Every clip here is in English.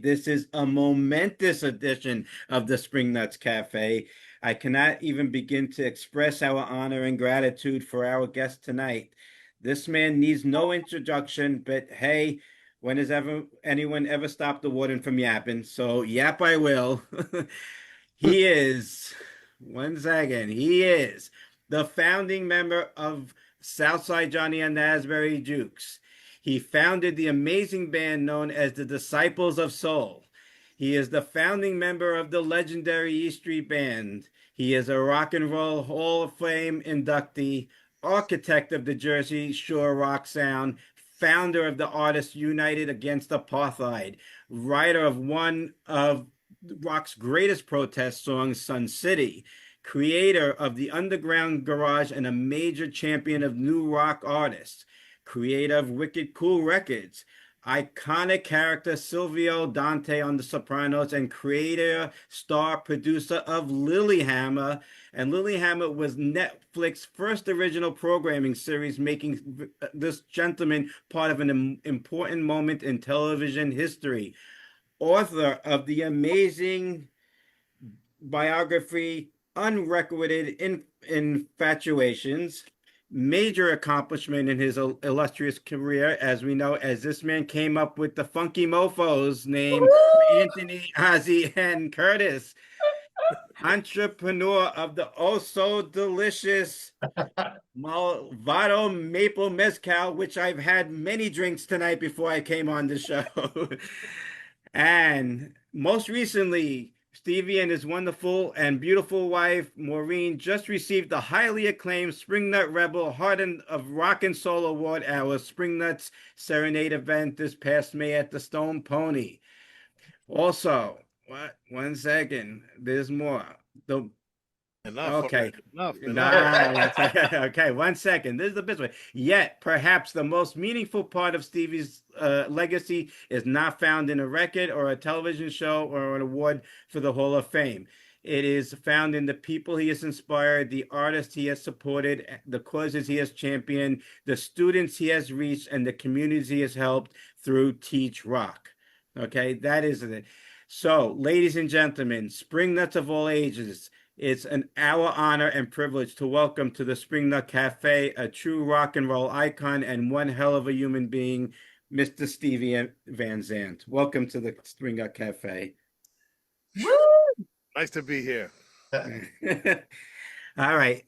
This is a momentous edition of the Spring Nuts Cafe. I cannot even begin to express our honor and gratitude for our guest tonight. This man needs no introduction, but hey, when has anyone ever stopped the warden from yapping? So yap I will. He is, one second, he is the founding member of Southside Johnny and the Asbury Jukes. He founded the amazing band known as the Disciples of Soul. He is the founding member of the legendary E Street Band. He is a Rock and Roll Hall of Fame inductee, architect of the Jersey Shore rock sound, founder of the Artists United Against Apartheid, writer of one of rock's greatest protest songs, Sun City, creator of the Underground Garage and a major champion of new rock artists, creator of Wicked Cool Records, iconic character Silvio Dante on The Sopranos, and creator, star, producer of Lilyhammer. And Lilyhammer was Netflix's first original programming series, making this gentleman part of an important moment in television history. Author of the amazing biography Unrecorded Infatuations, major accomplishment in his illustrious career, as we know, as this man came up with the Funky Mofos named Anthony, Ozzy, and Curtis. Entrepreneur of the oh so delicious Malvado Maple Mezcal, which I've had many drinks tonight before I came on the show. And most recently, Stevie and his wonderful and beautiful wife, Maureen, just received the highly acclaimed Spring Nut Rebel Heart of Rock and Soul Award at our Spring Nuts Serenade event this past May at the Stone Pony. Also, what? 1 second. There's more. The Enough. Okay. Enough. Nah, okay, 1 second. This is the best way. Yet, perhaps the most meaningful part of Stevie's legacy is not found in a record or a television show or an award for the Hall of Fame. It is found in the people he has inspired, the artists he has supported, the causes he has championed, the students he has reached, and the communities he has helped through Teach Rock. Okay, that is it. So, ladies and gentlemen, Spring Nuts of all ages, it's our honor and privilege to welcome to the Spring Nut Cafe a true rock and roll icon and one hell of a human being, Mr. Stevie Van Zandt. Welcome to the Spring Nut Cafe. Woo! Nice to be here. All right.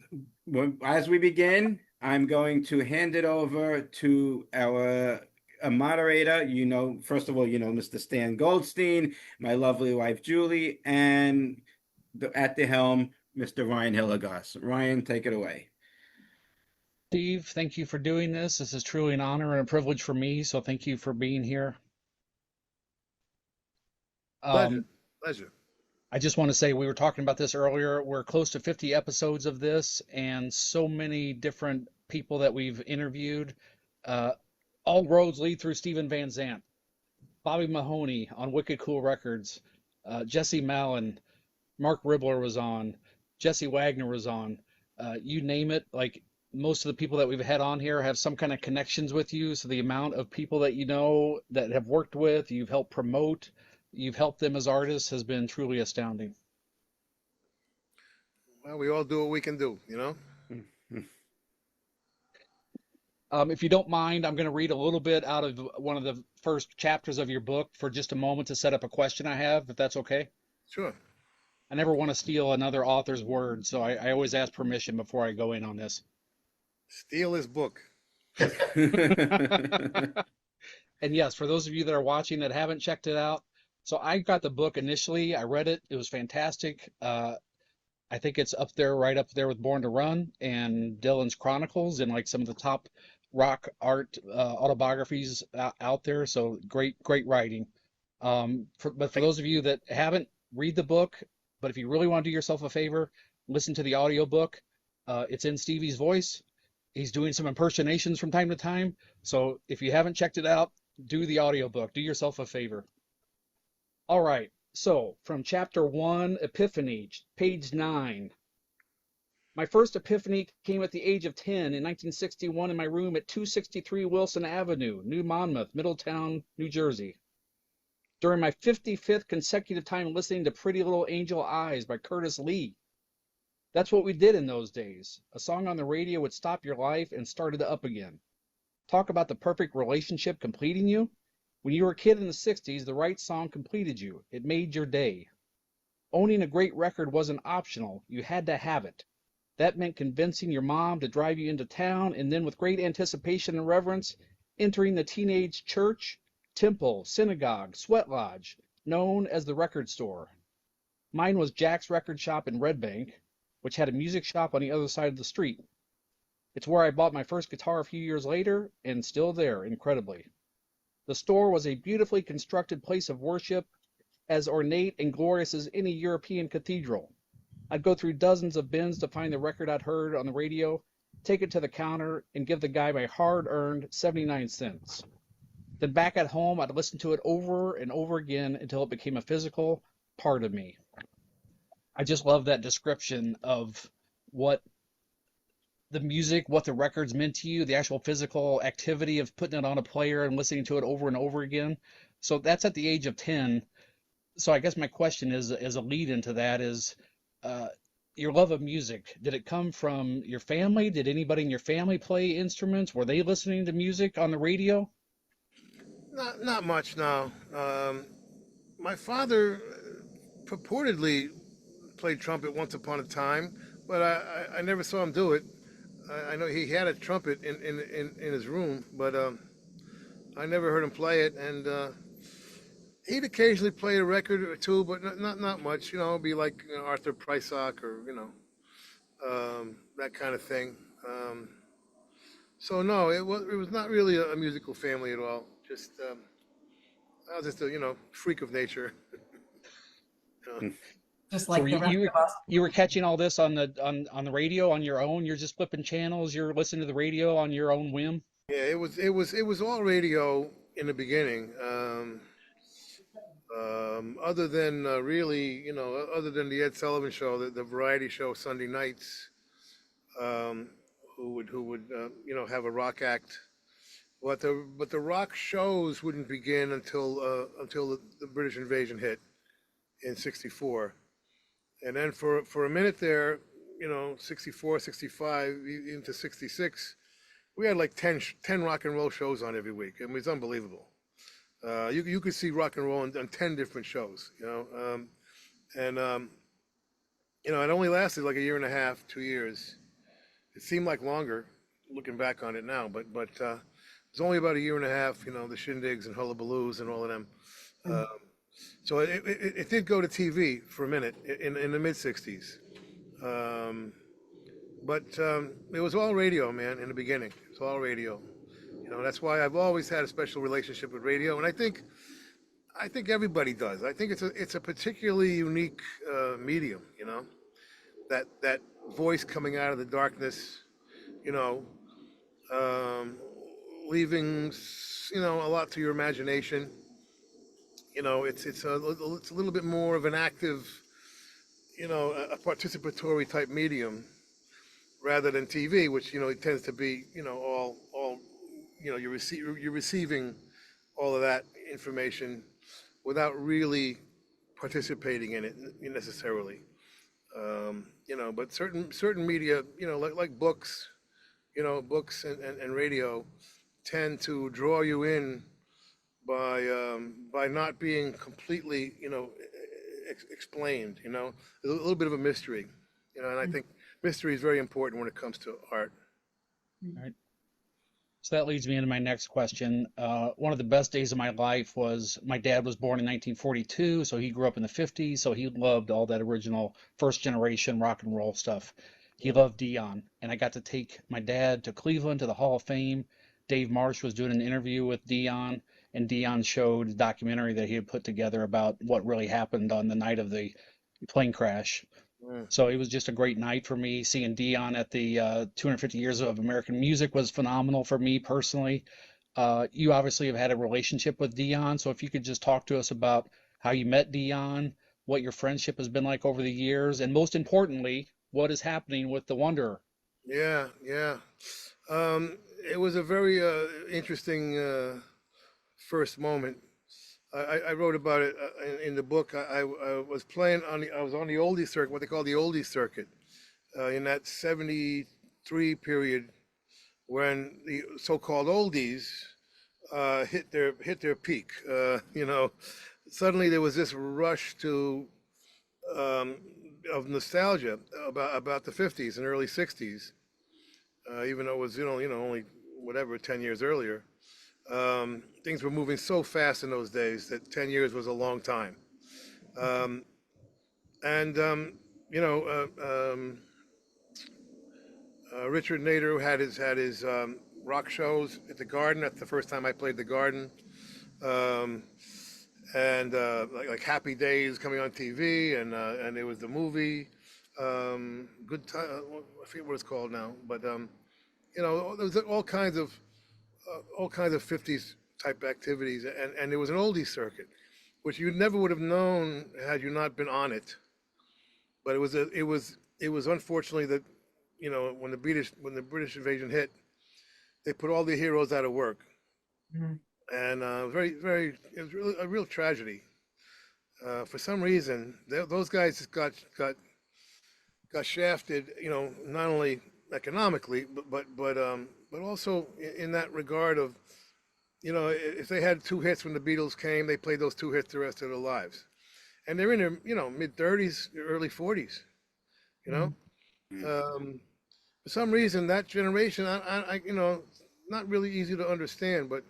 As we begin, I'm going to hand it over to our moderator. First of all, Mr. Stan Goldstein, my lovely wife, Julie, and at the helm, Mr. Ryan Hilligoss. Ryan, take it away. Steve, thank you for doing this. This is truly an honor and a privilege for me, so thank you for being here. Pleasure. I just want to say, we were talking about this earlier. We're close to 50 episodes of this, and so many different people that we've interviewed. All roads lead through Stephen Van Zandt, Bobby Mahoney on Wicked Cool Records, Jesse Malin, Mark Ribler was on, Jesse Wagner was on, you name it. Like, most of the people that we've had on here have some kind of connections with you. So the amount of people that you know that have worked with, you've helped promote, you've helped them as artists has been truly astounding. Well, we all do what we can do, If you don't mind, I'm going to read a little bit out of one of the first chapters of your book for just a moment to set up a question I have, if that's okay. Sure. I never want to steal another author's word, so I always ask permission before I go in on this. Steal his book. And yes, for those of you that are watching that haven't checked it out, so I got the book initially. I read it. It was fantastic. I think it's right up there with Born to Run and Dylan's Chronicles and like some of the top rock art autobiographies out there. So great writing. But for those of you that haven't, read the book. But if you really want to do yourself a favor, listen to the audiobook. It's in Stevie's voice. He's doing some impersonations from time to time. So if you haven't checked it out, do the audiobook. Do yourself a favor. All right. So from chapter 1, Epiphany, page 9. My first epiphany came at the age of 10 in 1961 in my room at 263 Wilson Avenue, New Monmouth, Middletown, New Jersey. during my 55th consecutive time listening to Pretty Little Angel Eyes by Curtis Lee. That's what we did in those days. A song on the radio would stop your life and start it up again. Talk about the perfect relationship completing you. When you were a kid in the 60s, the right song completed you. It made your day. Owning a great record wasn't optional. You had to have it. That meant convincing your mom to drive you into town, and then with great anticipation and reverence, entering the teenage church, temple, synagogue, sweat lodge, known as the record store. Mine was Jack's Record Shop in Red Bank, which had a music shop on the other side of the street. It's where I bought my first guitar a few years later, and still there, incredibly. The store was a beautifully constructed place of worship, as ornate and glorious as any European cathedral. I'd go through dozens of bins to find the record I'd heard on the radio, take it to the counter, and give the guy my hard-earned 79 cents. Then back at home, I'd listen to it over and over again until it became a physical part of me. I just love that description of what the music, what the records meant to you, the actual physical activity of putting it on a player and listening to it over and over again. So that's at the age of 10. So I guess my question is, as a lead into that, is your love of music. Did it come from your family? Did anybody in your family play instruments? Were they listening to music on the radio? Not much, no. My father purportedly played trumpet once upon a time, but I never saw him do it. I know he had a trumpet in his room, but I never heard him play it. And he'd occasionally play a record or two, but not much. You know, it'd be like Arthur Prysock or that kind of thing. So no, it was not really a musical family at all. Just I was just a freak of nature. Just So like the rest of us. you were catching all this on the radio on your own. You're just flipping channels. You're listening to the radio on your own whim. Yeah, it was all radio in the beginning. Other than really, other than the Ed Sullivan Show, the variety show Sunday nights, who would have a rock act, but the rock shows wouldn't begin until the British invasion hit in '64, and then for a minute there, 64, 65, into '66, we had like 10 rock and roll shows on every week. I mean, it's unbelievable. You could see rock and roll on 10 different shows, and it only lasted like a year and a half, 2 years. It seemed like longer, looking back on it now, but it was only about a year and a half. The Shindigs and Hullabaloos and all of them. So it did go to TV for a minute in the mid '60s, but it was all radio, man. In the beginning, it's all radio. That's why I've always had a special relationship with radio, and I think everybody does. I think it's a particularly unique medium. That voice coming out of the darkness, leaving a lot to your imagination. It's a little bit more of an active, a participatory type medium, rather than TV, which it tends to be all you're receiving all of that information without really participating in it necessarily. But certain media, like books, books and radio tend to draw you in by not being completely, explained. A little bit of a mystery, and I think mystery is very important when it comes to art. All right. So that leads me into my next question. One of the best days of my life was my dad was born in 1942, so he grew up in the 50s, so he loved all that original first generation rock and roll stuff. He loved Dion, and I got to take my dad to Cleveland to the Hall of Fame. Dave Marsh was doing an interview with Dion, and Dion showed a documentary that he had put together about what really happened on the night of the plane crash. So it was just a great night for me. Seeing Dion at the 250 Years of American Music was phenomenal for me personally. You obviously have had a relationship with Dion, so if you could just talk to us about how you met Dion, what your friendship has been like over the years, and most importantly, what is happening with the Wanderer. Yeah. It was a very interesting first moment. I wrote about it in the book. I was playing I was on the oldies circuit, what they call the oldies circuit, in that '73 period when the so-called oldies hit their peak. Suddenly there was this rush to um, of nostalgia about the '50s and early '60s, even though it was only whatever 10 years earlier. Things were moving so fast in those days that 10 years was a long time. Um, and you know, Richard Nader had his rock shows at the Garden. That's the first time I played the Garden. Um, and like Happy Days coming on TV, and there was the movie. Good time. I forget what it's called now, but there was all kinds of '50s type activities, and there was an oldie circuit, which you never would have known had you not been on it. But it was unfortunately that when the British invasion hit, they put all the heroes out of work, Mm. and it was really a real tragedy. For some reason, those guys just got shafted. Not only economically, but also in that regard of if they had two hits when the Beatles came, they played those two hits the rest of their lives, and they're in their mid 30s, early 40s. You know, Mm. um, for some reason that generation, not really easy to understand, but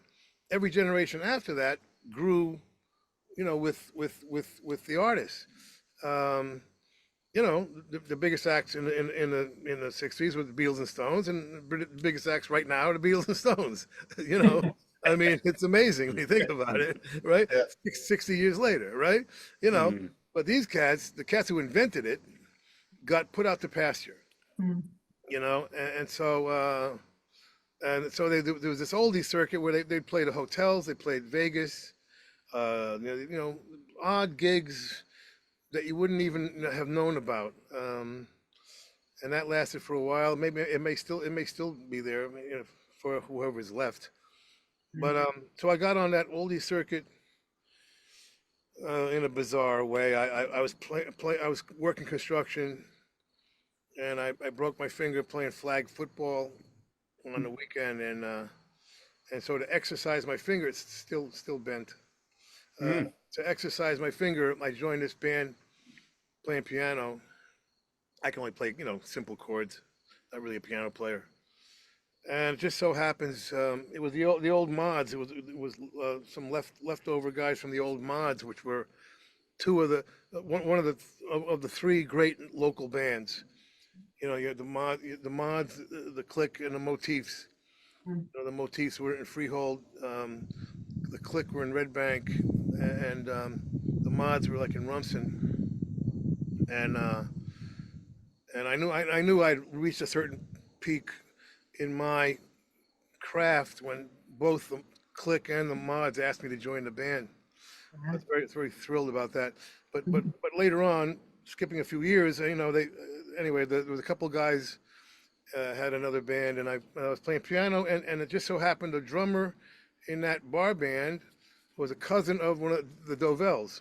every generation after that grew, with the artists. Um, the biggest acts in the '60s were the Beatles and Stones, and the biggest acts right now are the Beatles and Stones. you know, I mean, it's amazing when you think about it, right? Yeah. 60 years later, right? You know, Mm. but these cats, the cats who invented it, got put out to pasture. Mm. And so there was this oldie circuit where they played at hotels, they played Vegas, odd gigs that you wouldn't even have known about. And that lasted for a while. Maybe it may still be there, for whoever's left. Mm. But so I got on that oldie circuit in a bizarre way. I was working construction, and I broke my finger playing flag football on the weekend, and so to exercise my finger, it's still bent. Uh, Mm. to exercise my finger, I joined this band playing piano. I can only play, simple chords. Not really a piano player. And it just so happens it was the old mods. It was some leftover guys from the old mods, which were two of one of the three great local bands. You had the mods, the Click, and the Motifs. Mm. The Motifs were in Freehold. The Click were in Red Bank, and the mods were like in Rumson. And I knew I'd reached a certain peak in my craft when both the Click and the mods asked me to join the band. I was very thrilled about that. But later on, skipping a few years, anyway, there was a couple guys had another band, and I was playing piano, and it just so happened the drummer in that bar band was a cousin of one of the Dovells,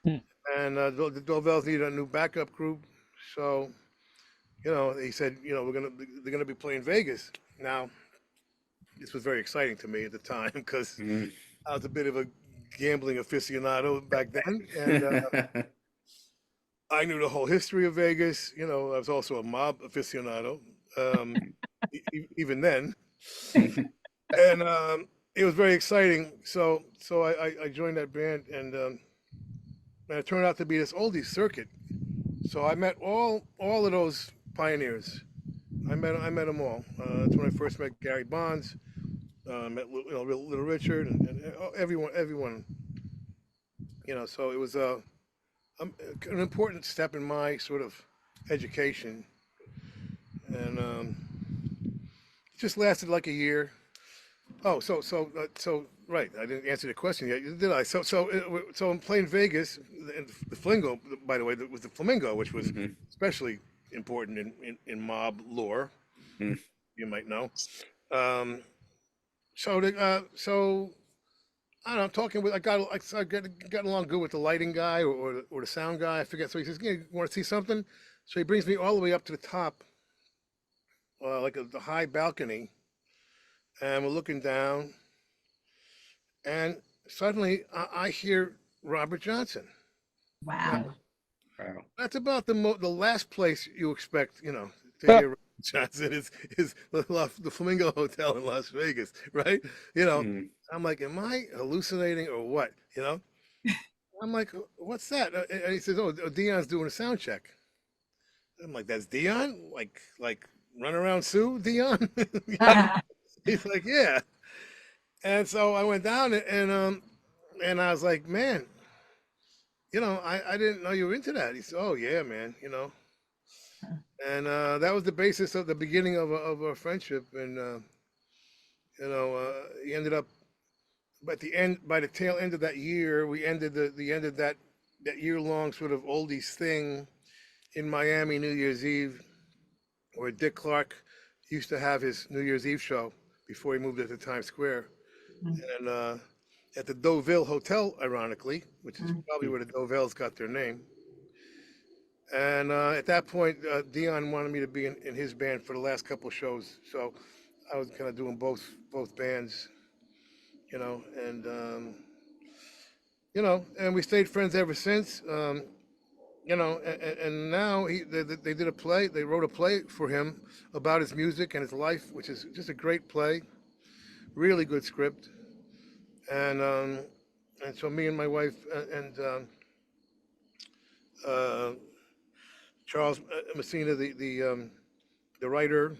Hmm. and the Dovells needed a new backup group, so he said, they're gonna be playing Vegas. Now, this was very exciting to me at the time because Mm. I was a bit of a gambling aficionado back then, and I knew the whole history of Vegas. I was also a mob aficionado, even then, and it was very exciting. So I joined that band, and it turned out to be this oldie circuit. So I met all of those pioneers. I met them all. That's when I first met Gary Bonds. Met Little Richard, and everyone. So it was an important step in my sort of education, and it just lasted like a year. Oh, so right. I didn't answer the question yet, did I? So I'm playing Vegas, and the Flamingo, by the way, was the Flamingo, which was Mhm. especially important in mob lore. Mm. You might know. Um, so I don't know, I'm talking with, I got along good with the lighting guy or the sound guy. I forget. So he says, "Yeah, you want to see something?" So he brings me all the way up to the top, the high balcony, and we're looking down, and suddenly I hear Robert Johnson. Now, Wow. Wow. that's about the last place you expect, to Huh. hear Robert Johnson is the Flamingo Hotel in Las Vegas, right? You know, Mm. I'm like, am I hallucinating or what? I'm like, what's that? And he says, oh, Dion's doing a sound check. I'm like, that's Dion? Like Run Around Sue Dion? He's like, yeah. And so I went down and I was like, man, I didn't know you were into that. He said, oh yeah, man. And that was the basis of the beginning of our friendship. And he ended up by the tail end of that year, we ended the end of that year long sort of oldies thing in Miami New Year's Eve, where Dick Clark used to have his New Year's Eve show before he moved it to Times Square, and at the Deauville Hotel, ironically, which is probably where the Deauvilles got their name. And at that point, Dion wanted me to be in his band for the last couple of shows, so I was kind of doing both bands, and and we stayed friends ever since. And now they did a play. They wrote a play for him about his music and his life, which is just a great play, really good script. And so me and my wife and uh, Charles Messina, the writer,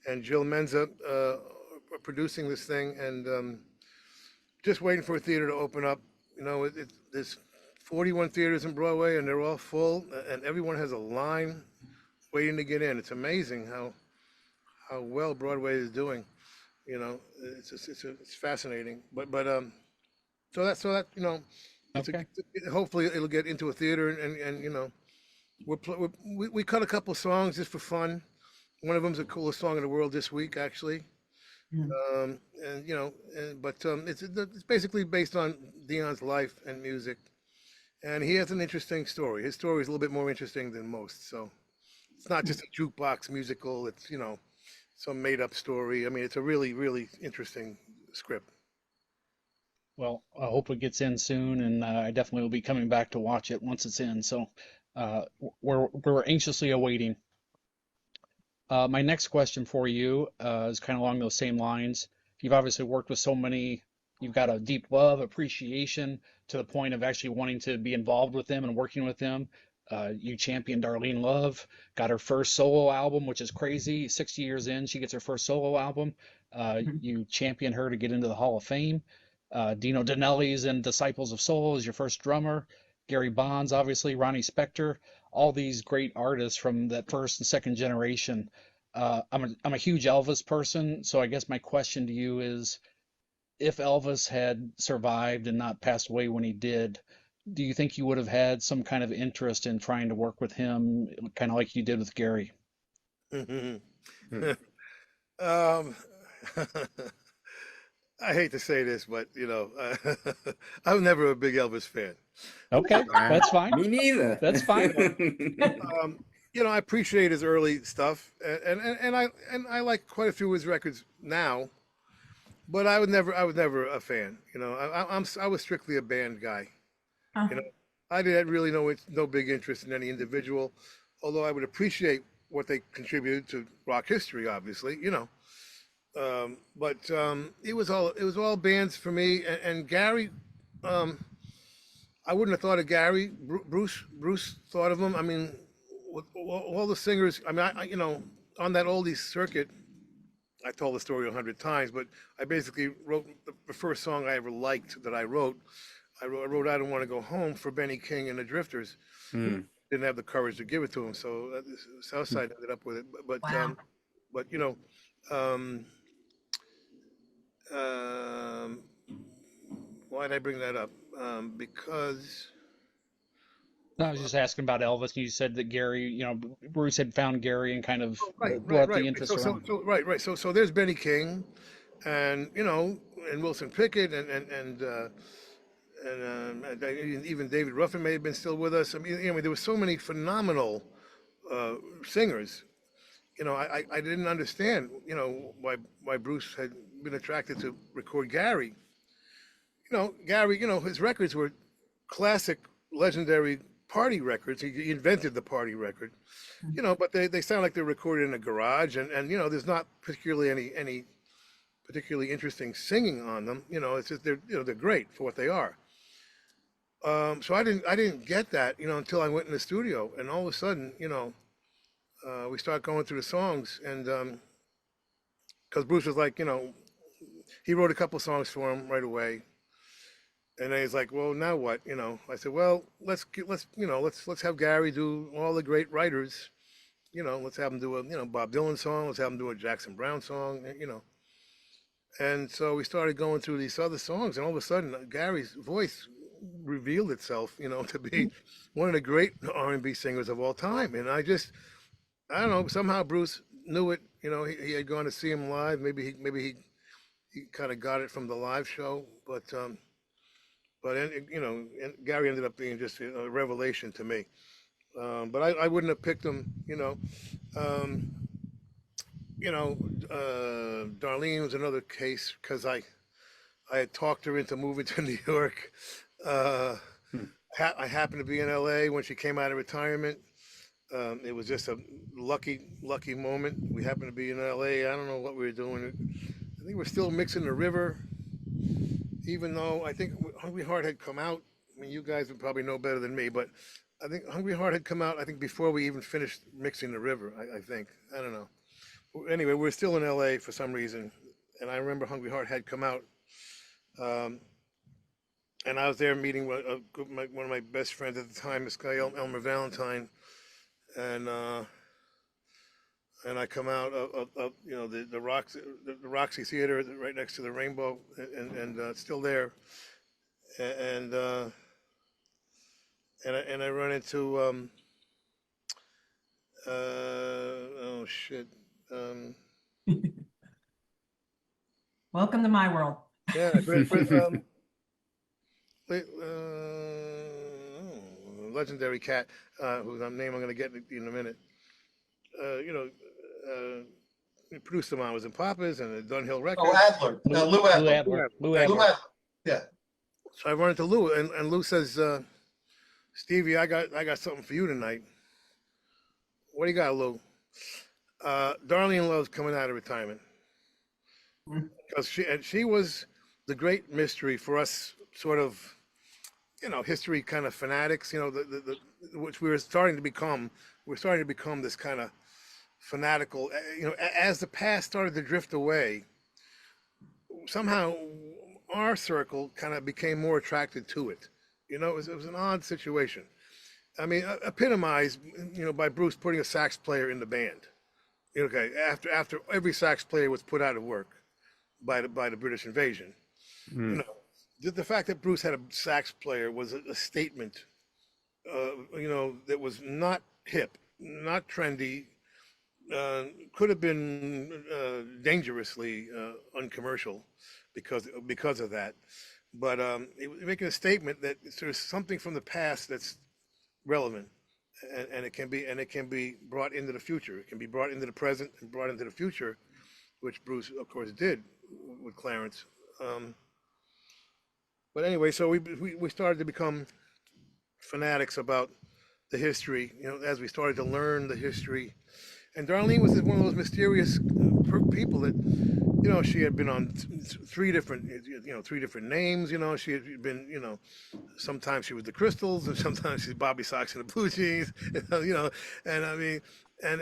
and Jill Menza are producing this thing, and just waiting for a theater to open up. There's 41 theaters in Broadway, and they're all full, and everyone has a line waiting to get in. It's amazing how well Broadway is doing. It's fascinating. But so that it's Okay. hopefully it'll get into a theater, and we cut a couple songs just for fun. One of them's the coolest song in the world this week, actually. It's basically based on Dion's life and music, and he has an interesting story. His story is a little bit more interesting than most. So it's not just a jukebox musical. It's some made up story. I mean, it's a really really interesting script. Well, I hope it gets in soon, and I definitely will be coming back to watch it once it's in. So we're anxiously awaiting. My next question for you is kind of along those same lines. You've obviously worked with so many, you've got a deep love, appreciation to the point of actually wanting to be involved with them and working with them. You championed Darlene Love, got her first solo album, which is crazy. 60 years in, she gets her first solo album. You championed her to get into the Hall of Fame. Dino Danelli's in Disciples of Soul is your first drummer. Gary Bonds, obviously, Ronnie Spector, all these great artists from that first and second generation. I'm a huge Elvis person, so I guess my question to you is, if Elvis had survived and not passed away when he did, do you think you would have had some kind of interest in trying to work with him, kind of like you did with Gary? um, I hate to say this, but I was never a big Elvis fan. Okay, Wow. that's fine. Me neither. That's fine. I appreciate his early stuff, and I like quite a few of his records now, but I was never a fan. I was strictly a band guy. You know, I did really no big interest in any individual, although I would appreciate what they contributed to rock history, obviously. But it was all bands for me, and Gary. I wouldn't have thought of Gary. Bruce thought of him. I mean, with all the singers. I mean, on that oldies circuit, I told the story 100 times, but I basically wrote the first song I ever liked that I wrote. I wrote "I Don't Want to Go Home" for Benny King and the Drifters. Hmm. Didn't have the courage to give it to him, so Southside ended up with it. Wow. But um, um, why did I bring that up? Because No, I was just asking about Elvis. You said that Gary, Bruce had found Gary and kind of right, right, brought right. the interest So around. right. So there's Benny King, and and Wilson Pickett even David Ruffin may have been still with us. I mean, there were so many phenomenal singers. I didn't understand, why Bruce had been attracted to record Gary. Gary, his records were classic, legendary party records. He invented the party record, but they sound like they're recorded in a garage, and there's not particularly any particularly interesting singing on them. It's just they're great for what they are. So I didn't get that, until I went in the studio, and all of a sudden, we start going through the songs, and because Bruce was like, he wrote a couple songs for him right away, and then he's like, well, now what? I said, well, let's have Gary do all the great writers. Let's have him do a Bob Dylan song. Let's have him do a Jackson Brown song. And so we started going through these other songs, and all of a sudden, Gary's voice revealed itself, to be one of the great R&B singers of all time. And I don't know, somehow Bruce knew it. He had gone to see him live. Maybe he kind of got it from the live show, but and Gary ended up being just a revelation to me. But I wouldn't have picked him. Darlene was another case because I had talked her into moving to New York. I happened to be in LA when she came out of retirement. It was just a lucky moment. We happened to be in LA. I don't know what we were doing. I think we're still mixing the river, even though I think Hungry Heart had come out. I mean, you guys would probably know better than me, but I think Hungry Heart had come out, I think, before we even finished mixing the river, I think. I don't know. Anyway, we're still in LA for some reason, and I remember Hungry Heart had come out. And I was there meeting one of my best friends at the time, this guy Elmer Valentine, and I come out of the Roxy Theater right next to the Rainbow, and it's still there, and I run into oh shit. Welcome to my world. Yeah, legendary cat, whose name I'm going to get in a minute. He produced the Mamas and Papas and the Dunhill Records. Oh, Adler. Lou Adler. Lou Lou Adler. Adler. Yeah. So I run into Lou, and Lou says, Stevie, I got something for you tonight. What do you got, Lou? Darlene loves coming out of retirement. Because she was the great mystery for us, sort of, history kind of fanatics, which we were starting to become. We're starting to become this kind of fanatical, as the past started to drift away, somehow our circle kind of became more attracted to it. It was an odd situation. I mean, epitomized, by Bruce putting a sax player in the band. Okay, after every sax player was put out of work by the British invasion. The fact that Bruce had a sax player was a statement, that was not hip, not trendy, could have been dangerously uncommercial because of that. But it was making a statement that there's something from the past that's relevant, and it can be brought into the future. It can be brought into the present and brought into the future, which Bruce, of course, did with Clarence. But anyway, so we started to become fanatics about the history, as we started to learn the history. And Darlene was one of those mysterious people that, she had been on three different names. She had been, sometimes she was the Crystals, and sometimes she's Bobby Sox and the Blue Jeans. And I mean, and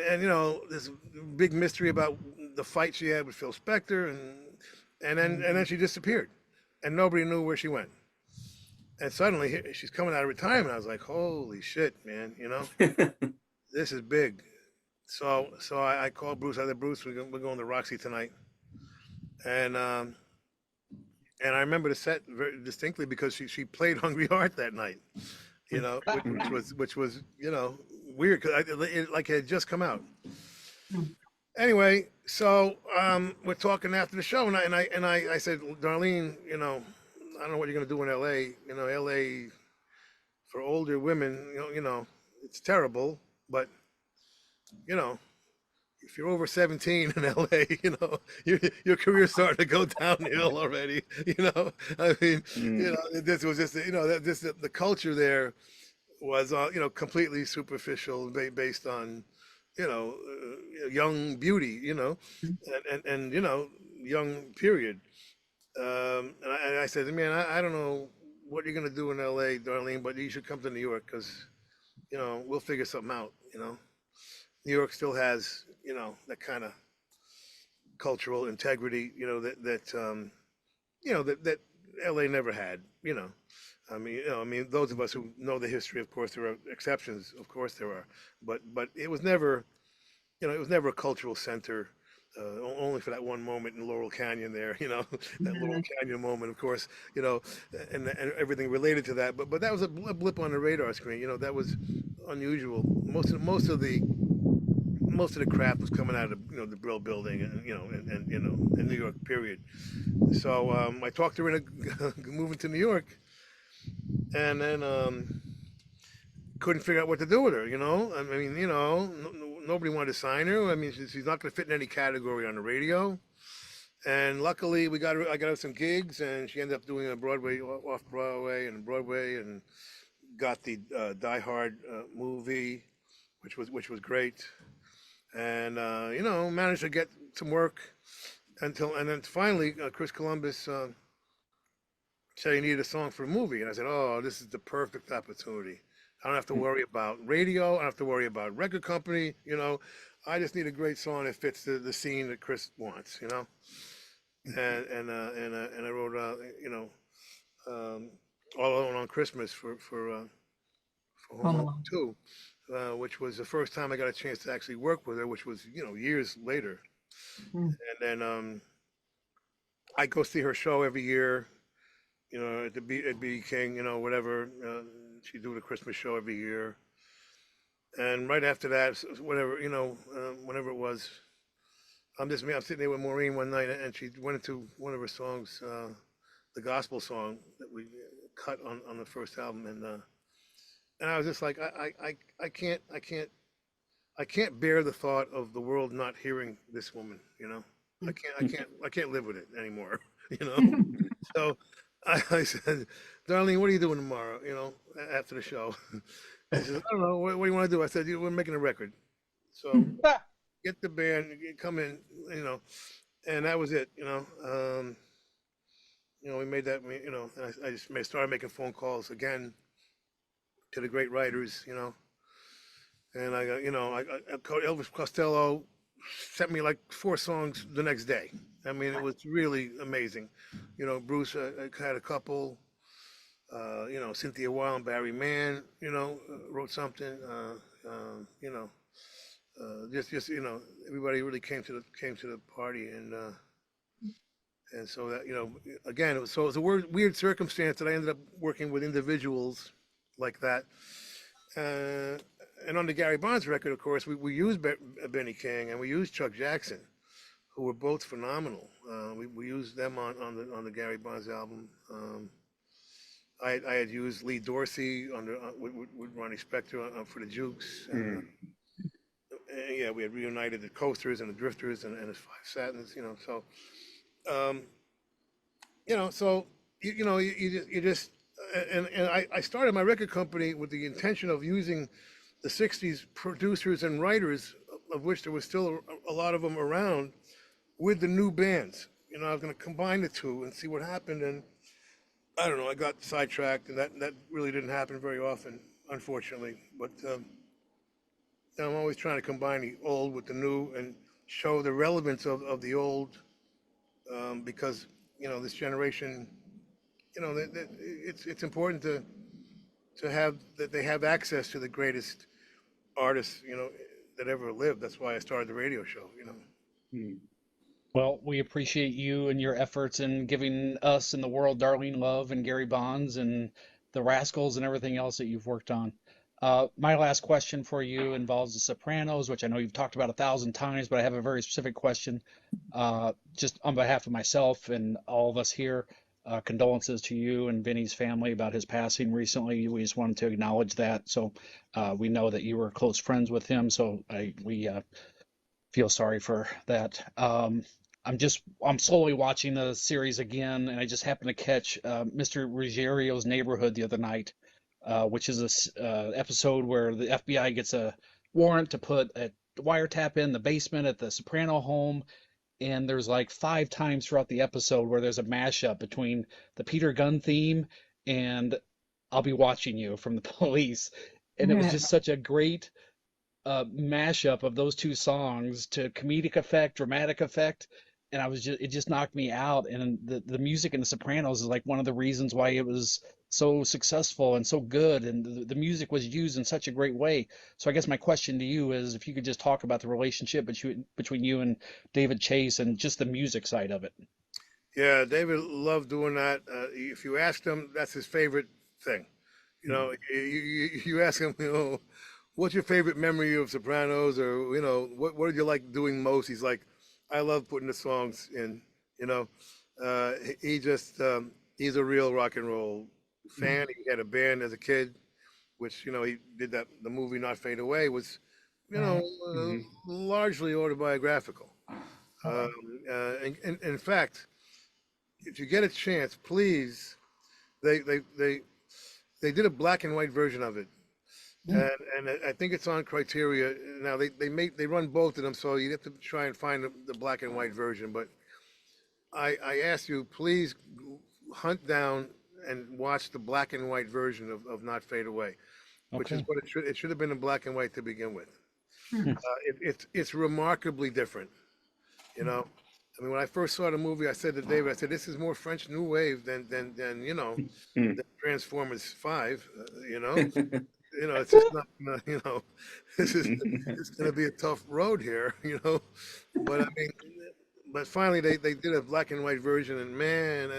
this big mystery about the fight she had with Phil Spector, and then she disappeared, and nobody knew where she went. And suddenly she's coming out of retirement. I was like, holy shit, man, this is big. So I called Bruce. I said, Bruce, we're going to Roxy tonight. And I remember the set very distinctly because she played Hungry Heart that night, which was weird because it had just come out. Anyway, so we're talking after the show, and I said, Darlene, I don't know what you're gonna do in L.A. L.A. for older women, it's terrible, but you know, if you're over 17 in LA, your career's starting to go downhill already. I mean, Mm. this was just, that this the culture there was, completely superficial, based on, young beauty, and young period. And I said, man, I don't know what you're gonna do in LA, Darlene, but you should come to New York because we'll figure something out. New York still has, that kind of cultural integrity, that LA never had. I mean, those of us who know the history, of course, there are exceptions. Of course, there are, but it was never, it was never a cultural center. Only for that one moment in Laurel Canyon there, that Laurel Canyon moment, of course, and everything related to that. But that was a blip on the radar screen. That was unusual. Most of the crap was coming out of the Brill Building, and in New York, period. So I talked her into moving to New York, and then couldn't figure out what to do with her. I mean, nobody wanted to sign her. I mean, she's not going to fit in any category on the radio. And luckily, I got her some gigs, and she ended up doing a Broadway, off Broadway, and Broadway, and got the Die Hard movie, which was great, and managed to get some work and then finally Chris Columbus said he needed a song for a movie, and I said, oh, this is the perfect opportunity. I don't have to worry about radio. I don't have to worry about record company. I just need a great song that fits the scene that Chris wants. And I wrote All Alone on Christmas for Home Home Alone Alone. 2, which was the first time I got a chance to actually work with her, which was years later. Mm. And then I go see her show every year, at the at B King, whatever. She do the Christmas show every year, and right after that, whatever, whenever it was, I'm sitting there with Maureen one night, and she went into one of her songs, the gospel song that we cut on the first album, and I was just like, I can't bear the thought of the world not hearing this woman. I can't live with it anymore. You know. So I said, Darlene, what are you doing tomorrow? After the show. She says, I don't know. What do you want to do? I said, we're making a record. So get the band, come in, and that was it. We made that. And I just started making phone calls again to the great writers. And I got, Elvis Costello sent me like 4 songs the next day. I mean, it was really amazing. Bruce had a couple. Cynthia Weil and Barry Mann, wrote something. Just everybody really came to the party, and so that again, it was a weird circumstance that I ended up working with individuals like that. And on the Gary Bonds record, of course, we used Benny King and we used Chuck Jackson, who were both phenomenal. We used them on the Gary Bonds album. I had used Lee Dorsey with Ronnie Spector for the Jukes. And yeah, we had reunited the Coasters and the Drifters and the Five Satins. So so you just and I started my record company with the intention of using the 60s producers and writers, of which there was still a lot of them around, with the new bands. I was going to combine the two and see what happened. And I don't know, I got sidetracked, and that really didn't happen very often, unfortunately. But I'm always trying to combine the old with the new and show the relevance of the old, because this generation, it's important to have that they have access to the greatest artists that ever lived. That's why I started the radio show. Well, we appreciate you and your efforts in giving us and the world Darlene Love and Gary Bonds and the Rascals and everything else that you've worked on. My last question for you involves The Sopranos, which I know you've talked about 1,000 times, but I have a very specific question. Just on behalf of myself and all of us here, condolences to you and Vinny's family about his passing recently. We just wanted to acknowledge that. So we know that you were close friends with him, so we feel sorry for that. I'm slowly watching the series again, and I just happened to catch Mr. Ruggiero's Neighborhood the other night, which is this episode where the FBI gets a warrant to put a wiretap in the basement at the Soprano home, and there's like 5 times throughout the episode where there's a mashup between the Peter Gunn theme and I'll Be Watching You from the Police, and it was Yeah. just such a great mashup of those two songs to comedic effect, dramatic effect, and it just knocked me out. And the music in The Sopranos is like one of the reasons why it was so successful and so good, and the music was used in such a great way. So I guess my question to you is if you could just talk about the relationship between you and David Chase and just the music side of it. Yeah, David loved doing that. If you ask him, that's his favorite thing. You know, you ask him, what's your favorite memory of Sopranos, or what did you like doing most? He's like, I love putting the songs in. You know, he just he's a real rock and roll fan. He had a band as a kid, which he did that. The movie Not Fade Away was, largely autobiographical. In fact, if you get a chance, please, they they they they did a black and white version of it, and I think it's on Criteria now. They run both of them, so you have to try and find the black and white version. But I ask you, please hunt down and watch the black and white version of Not Fade Away, which is Okay. what it should have been in black and white to begin with. Hmm. It's remarkably different. You know, I mean, when I first saw the movie, I said to David, I said, "This is more French New Wave than than Transformers 5." It's just not. This is it's going to be a tough road here. But I mean, but finally they did a black and white version, and man,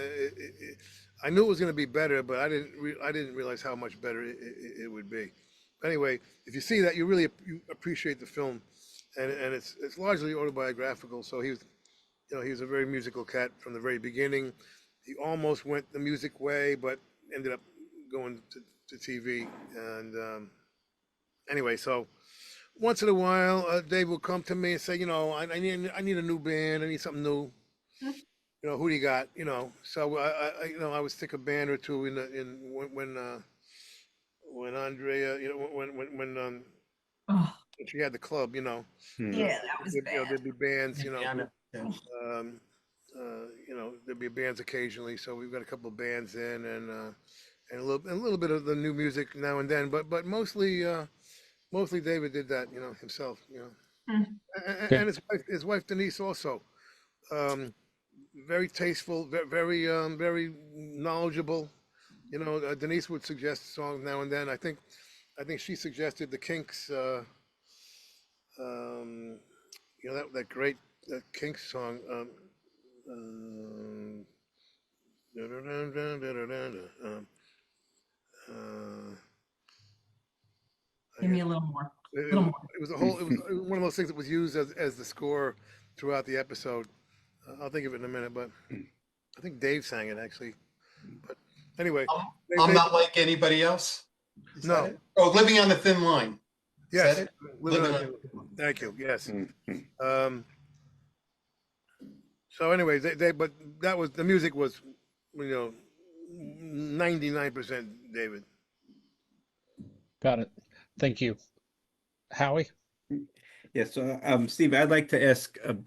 I knew it was going to be better, but I didn't realize how much better it would be. Anyway, if you see that, you appreciate the film, and it's largely autobiographical. So he was a very musical cat from the very beginning. He almost went the music way, but ended up going to TV. And anyway, so once in a while, Dave will come to me and say, I need a new band. I need something new. Who do you got? So I would stick a band or two in when Andrea, Oh, when she had the club, yeah, that was bad. there'd be bands, Indiana. Yeah. um, there'd be bands occasionally. So we've got a couple of bands in, and a little bit of the new music now and then, but mostly David did that, himself, Hmm. and his wife Denise also, um, very tasteful, very knowledgeable. Denise would suggest songs now and then. I think she suggested the Kinks. Um, that great Kinks song. Um, uh, I Give me guess a little more. it, A it little was more. it was one of those things that was used as the score throughout the episode. I'll think of it in a minute, but I think Dave sang it actually. But anyway, I'm not like anybody else. Is that no, it? Oh, Living on the Thin Line. Is yes, that it? living Living on. on. Thank you. Yes. Mhm. Um, so anyway, but that was the music was, 99% David. Got it. Thank you. Howie? Yeah, so Steve, I'd like to ask a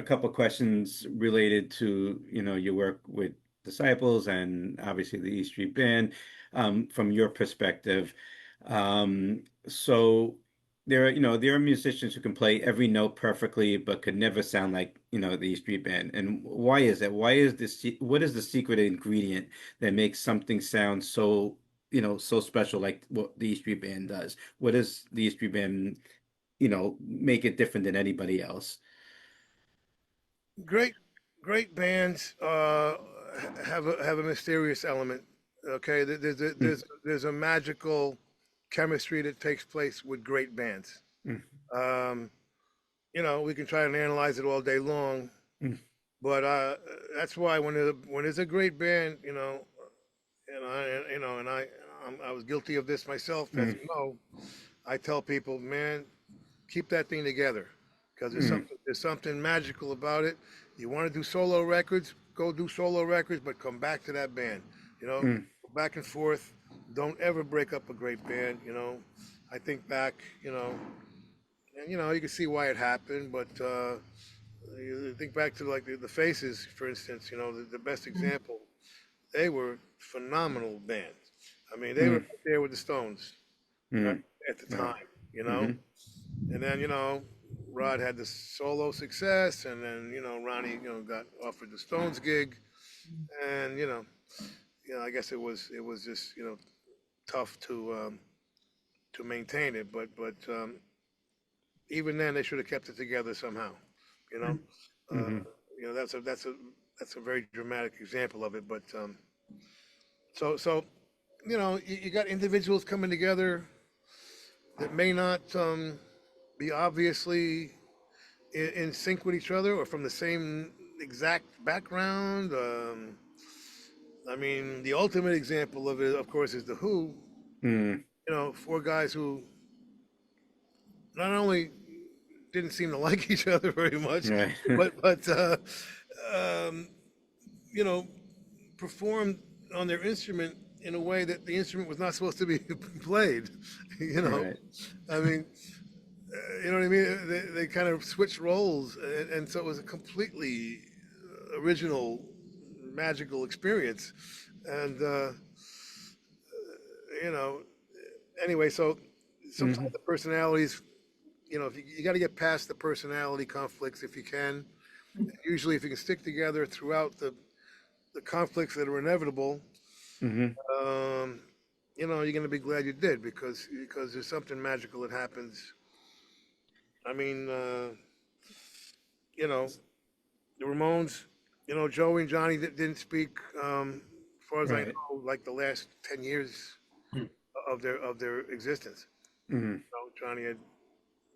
couple questions related to your work with Disciples and obviously the E Street Band, from your perspective. So there are musicians who can play every note perfectly, but could never sound like the E Street Band. And why is that? What is the secret ingredient that makes something sound so special like what the E Street Band does? What does the E Street Band make it different than anybody else? Great, great bands have a mysterious element. Okay, there's a magical chemistry that takes place with great bands. Mm. You know, we can try and analyze it all day long, Mm. but that's why when there's a great band, you know, I was guilty of this myself, as Mm. you know. I tell people, man, keep that thing together, because Mm. there's something magical about it. You want to do solo records, go do solo records, but come back to that band. You know, Mm. go back and forth. Don't ever break up a great band. You know, I think back, you know, and you know you can see why it happened, but you think back to like the Faces, for instance. You know, the best example. They were phenomenal bands. I mean, they were Mm. right there with the Stones at, Mm. at the Right. time. You know, Mhm. and then, you know, Rod had the solo success, and then, you know, Ronnie, you know, got offered the Stones gig, and I guess it was just, you know, tough to maintain it, but even then they should have kept it together somehow, you know. Uh, Mhm. that's a very dramatic example of it, but so you know, you got individuals coming together that may not be obviously in sync with each other or from the same exact background. I mean, the ultimate example of it, of course, is the Who. Mm. You know, four guys who not only didn't seem to like each other very much, Right. but um, you know, performed on their instrument in a way that the instrument was not supposed to be played. You know, Right. I mean, you know what I mean? They kind of switched roles, and so it was a completely original, magical experience. And you know, anyway, so sometimes Mhm. the personalities, you know, if you got to get past the personality conflicts if you can. Usually, if you can stick together throughout the conflicts that are inevitable, Mhm. um, you know, you're going to be glad you did, because there's something magical that happens. I mean, you know, the Ramones, you know, Joey and Johnny didn't speak, as far as I Right. know, like the last 10 years Hmm. of their existence. Mhm. You know, Johnny had,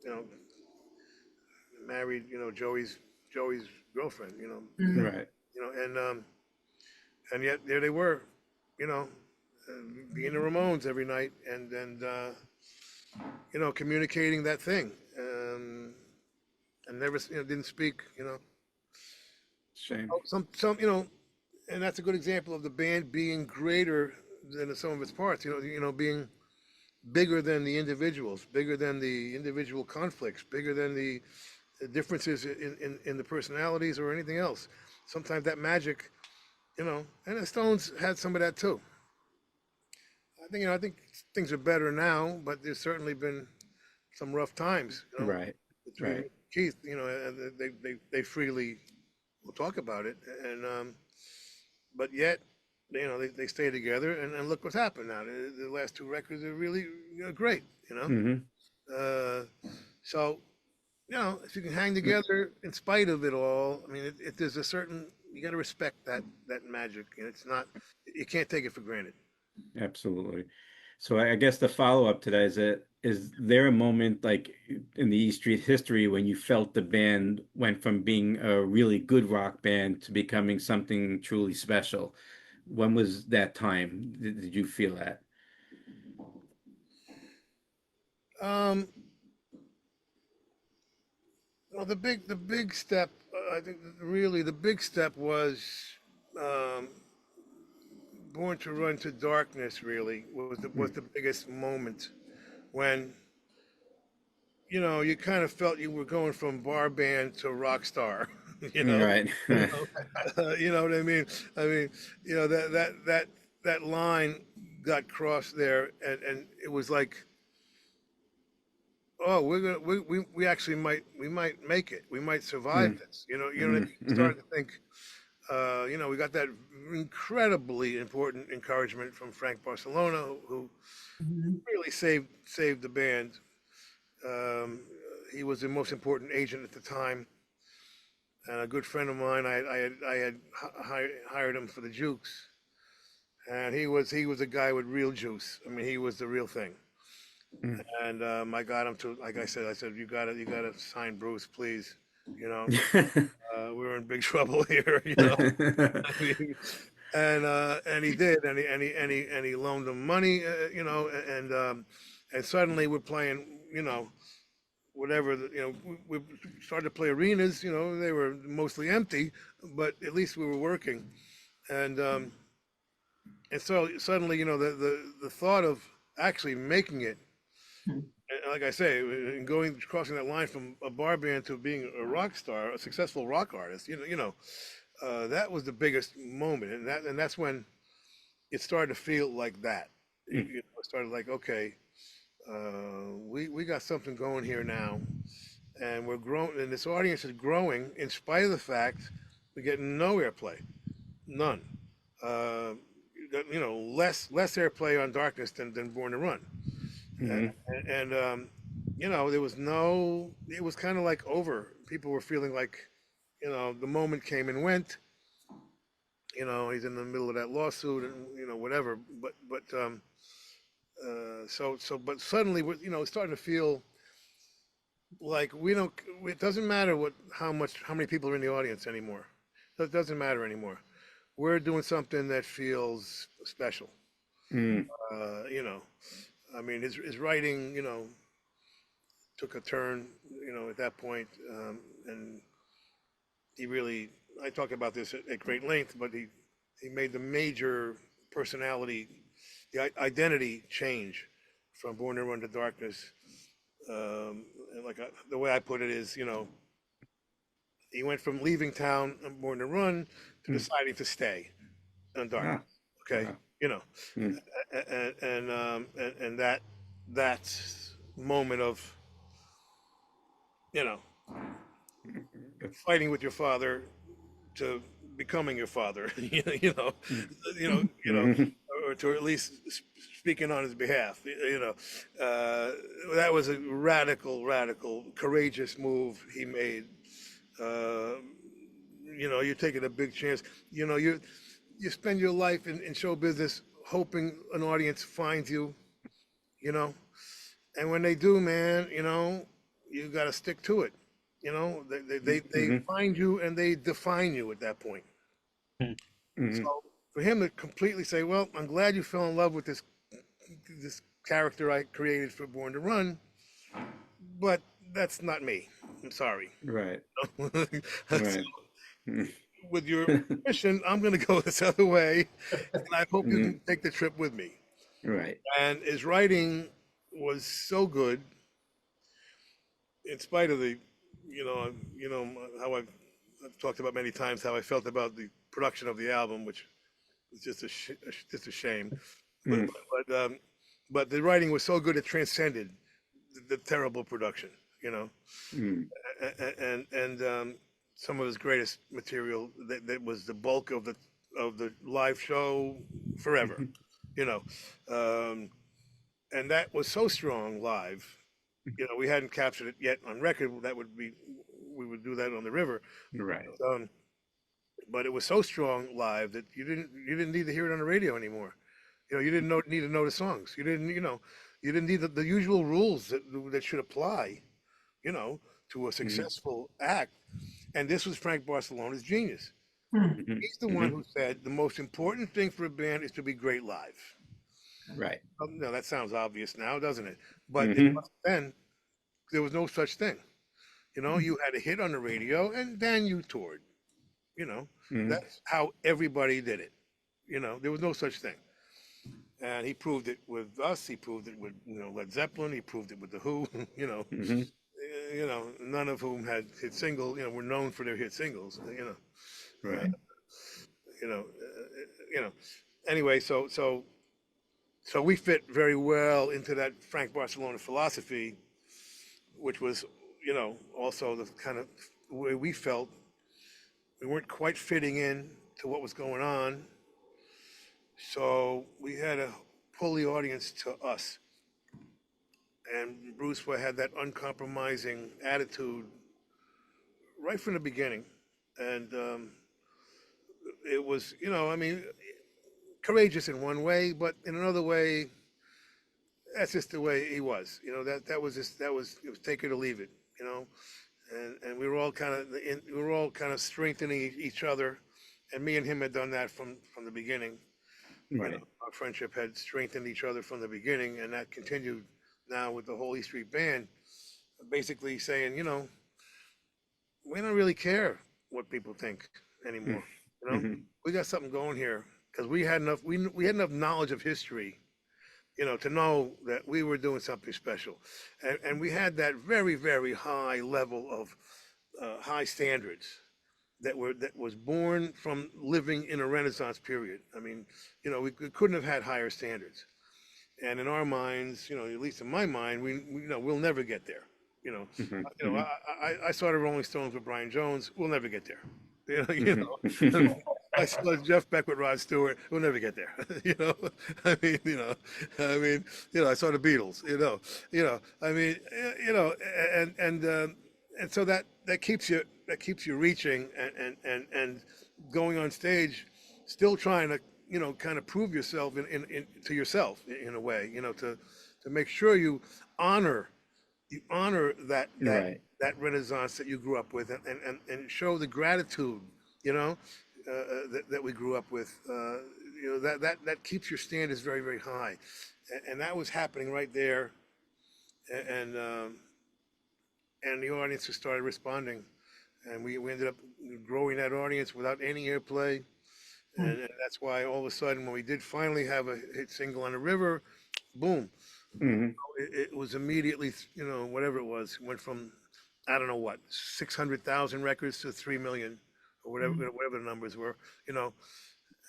you know, married, you know, Joey's girlfriend. Right. You know, and yet there they were, you know, uh, being the Ramones every night, and you know, communicating that thing, and never, you know, didn't speak, you know. Shame. Oh, you know, and that's a good example of the band being greater than the sum of its parts. Being bigger than the individuals, bigger than the individual conflicts, bigger than the differences in the personalities or anything else. Sometimes that magic, you know, and the Stones had some of that too. I think things are better now, but there's certainly been some rough times, you know, Right. between Right. Keith, you know, and they freely will talk about it, and but yet, you know, they stay together, and look what's happened now. The last two records are really, you know, great, you know. Mhm. Uh, so, you know, if you can hang together in spite of it all, I mean, if there's a certain, you got to respect that magic, and it's not, you can't take it for granted. Absolutely. So I guess the follow-up to that is there a moment like in the E Street history when you felt the band went from being a really good rock band to becoming something truly special? When was that time? Did you feel that? Um, well, the big step, I think, really the big step was um, Born to Run to Darkness. Really was Mm. the biggest moment when, you know, you kind of felt you were going from bar band to rock star. You know, Right. you you know what I mean. I mean, you know, that line got crossed there, and it was like, oh, we actually might make it. We might survive Mm. this. What I mean? Mm. You started Mhm. to think, you know, we got that incredibly important encouragement from Frank Barcelona, who Mhm. really saved the band. Um, he was the most important agent at the time, and a good friend of mine. I had hired him for the Jukes, and he was a guy with real juice. I mean, he was the real thing. Mm. And I got him to, like I said, you gotta sign Bruce, please. You know, we're in big trouble here. You know, I mean, and he did, and he loaned him money. You know, and suddenly we're playing. You know, whatever. We started to play arenas. You know, they were mostly empty, but at least we were working. And so suddenly, the thought of actually making it, and like I say, and crossing that line from a bar band to being a rock star, a successful rock artist, that was the biggest moment, and that's when it started to feel like that. It started like, okay, we got something going here now, and we're growing, and this audience is growing in spite of the fact we're getting no airplay, none. Uh, less airplay on Darkness than Born to Run, Mhm. and there was it was kind of like over. People were feeling like, the moment came and went. He's in the middle of that lawsuit and whatever. But suddenly, it's starting to feel like we don't. It doesn't matter how many people are in the audience anymore. It doesn't matter anymore. We're doing something that feels special. Mm. Uh, you know, I mean, his writing, took a turn, at that point, and he really. I talk about this at great length, but he made the major personality, the identity change from Born to Run to Darkness. And the way I put it is, he went from leaving town on Born to Run to Mm. deciding to stay on Darkness. Ah, Okay, wow. Mm. and that moment of you know fighting with your father to becoming your father, you know, Mm. you know, you know, Mhm. or to at least speaking on his behalf, that was a radical, courageous move he made. Uh, you're taking a big chance. You spend your life in show business hoping an audience finds you, you know, and when they do, man, you got to stick to it. They Mhm. find you and they define you at that point. Mhm. So for him to completely say, "Well, I'm glad you fell in love with this character I created for Born to Run, but that's not me. I'm sorry." Right. So, Right. Mm. with your permission, I'm going to go this other way, and I hope you Mhm. can take the trip with me. Right. And his writing was so good, in spite of the, how I've talked about many times how I felt about the production of the album, which is just a shame. But Mm. but um, but the writing was so good it transcended the terrible production. You know, Mm. and some of his greatest material that was the bulk of the live show forever. Mhm. You know, um, and that was so strong live. We hadn't captured it yet on record. We would do that on the river. Right. Um, but it was so strong live that you didn't need to hear it on the radio anymore. You didn't need to know the songs. You didn't need the usual rules that should apply, you know, to a Mhm. successful act. And this was Frank Barcelona's genius. Mhm. He's the one Mhm. who said the most important thing for a band is to be great live. Right. No, that sounds obvious now, doesn't it? But it Mhm. wasn't then. There was no such thing. You had a hit on the radio, and then you toured. You know, Mhm. that's how everybody did it. There was no such thing. And he proved it with us. He proved it with Led Zeppelin. He proved it with the Who. Mhm. None of whom had hit singles. Were known for their hit singles. Uh, Right. you know, you know. Anyway, so we fit very well into that Frank Barcelona philosophy, which was also the kind of way we felt. We weren't quite fitting in to what was going on, so we had to pull the audience to us. And Bruce had that uncompromising attitude right from the beginning, and it was, I mean, courageous in one way, but in another way, that's just the way he was. You know, that was just it was take it or leave it. You know, and we were all kind of strengthening each other, and me and him had done that from the beginning. You know, Right. our friendship had strengthened each other from the beginning, and that continued now with the whole E Street Band, basically saying, you know, we don't really care what people think anymore. You know, Mhm. we got something going here because we had enough knowledge of history, you know, to know that we were doing something special, and we had that very very high level of high standards that was born from living in a Renaissance period. I mean, you know, we couldn't have had higher standards. And in our minds, you know, at least in my mind, we you know we'll never get there. You know, Mhm. you know, Mhm. I started Rolling Stones with Brian Jones. We'll never get there. You Mhm. know, I started Jeff Beck with Rod Stewart. We'll never get there. You know, I mean, you know, I mean, you know, I saw the Beatles. You know, I mean, you know, and so that keeps you reaching and going on stage, still trying to you know kind of prove yourself in to yourself in a way. You know, to make sure you honor Right. that renaissance that you grew up with and show the gratitude you know that we grew up with you know that keeps your standards very very high and that was happening right there and and the audience just started responding and we ended up growing that audience without any airplay and that's why all of a sudden when we did finally have a hit single on the river boom Mhm. it was immediately, you know, whatever it was, went from I don't know what 600,000 records to 3 million or whatever the numbers were, you know,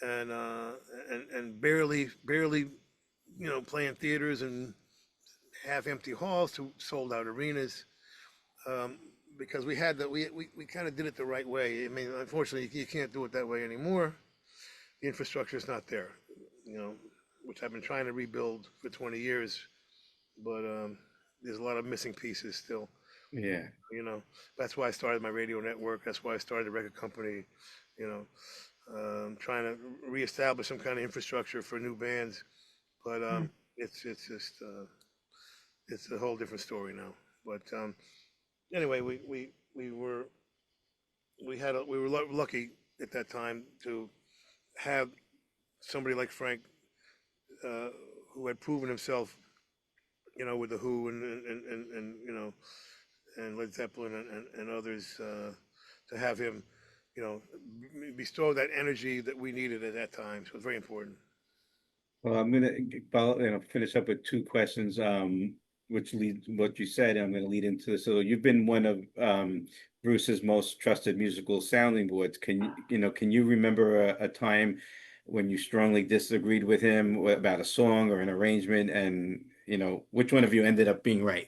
and barely you know playing theaters and half empty halls to sold out arenas um, because we had that we kind of did it the right way. I mean, unfortunately, you can't do it that way anymore. The infrastructure is not there, you know, which I've been trying to rebuild for 20 years, but there's a lot of missing pieces still. Yeah. You know, that's why I started my radio network. That's why I started the record company. You know, trying to reestablish some kind of infrastructure for new bands. But it's just it's a whole different story now. But anyway, we were lucky at that time to have somebody like Frank uh, who had proven himself, you know, with the Who and you know and Led Zeppelin and others to have him, you know, bestow that energy that we needed at that time. So it was very important. Well, I'm gonna follow, finish up with two questions, which lead what you said. I'm gonna lead into this. So you've been one of Bruce's most trusted musical sounding boards. Can you remember a time when you strongly disagreed with him about a song or an arrangement, and which one of you ended up being right?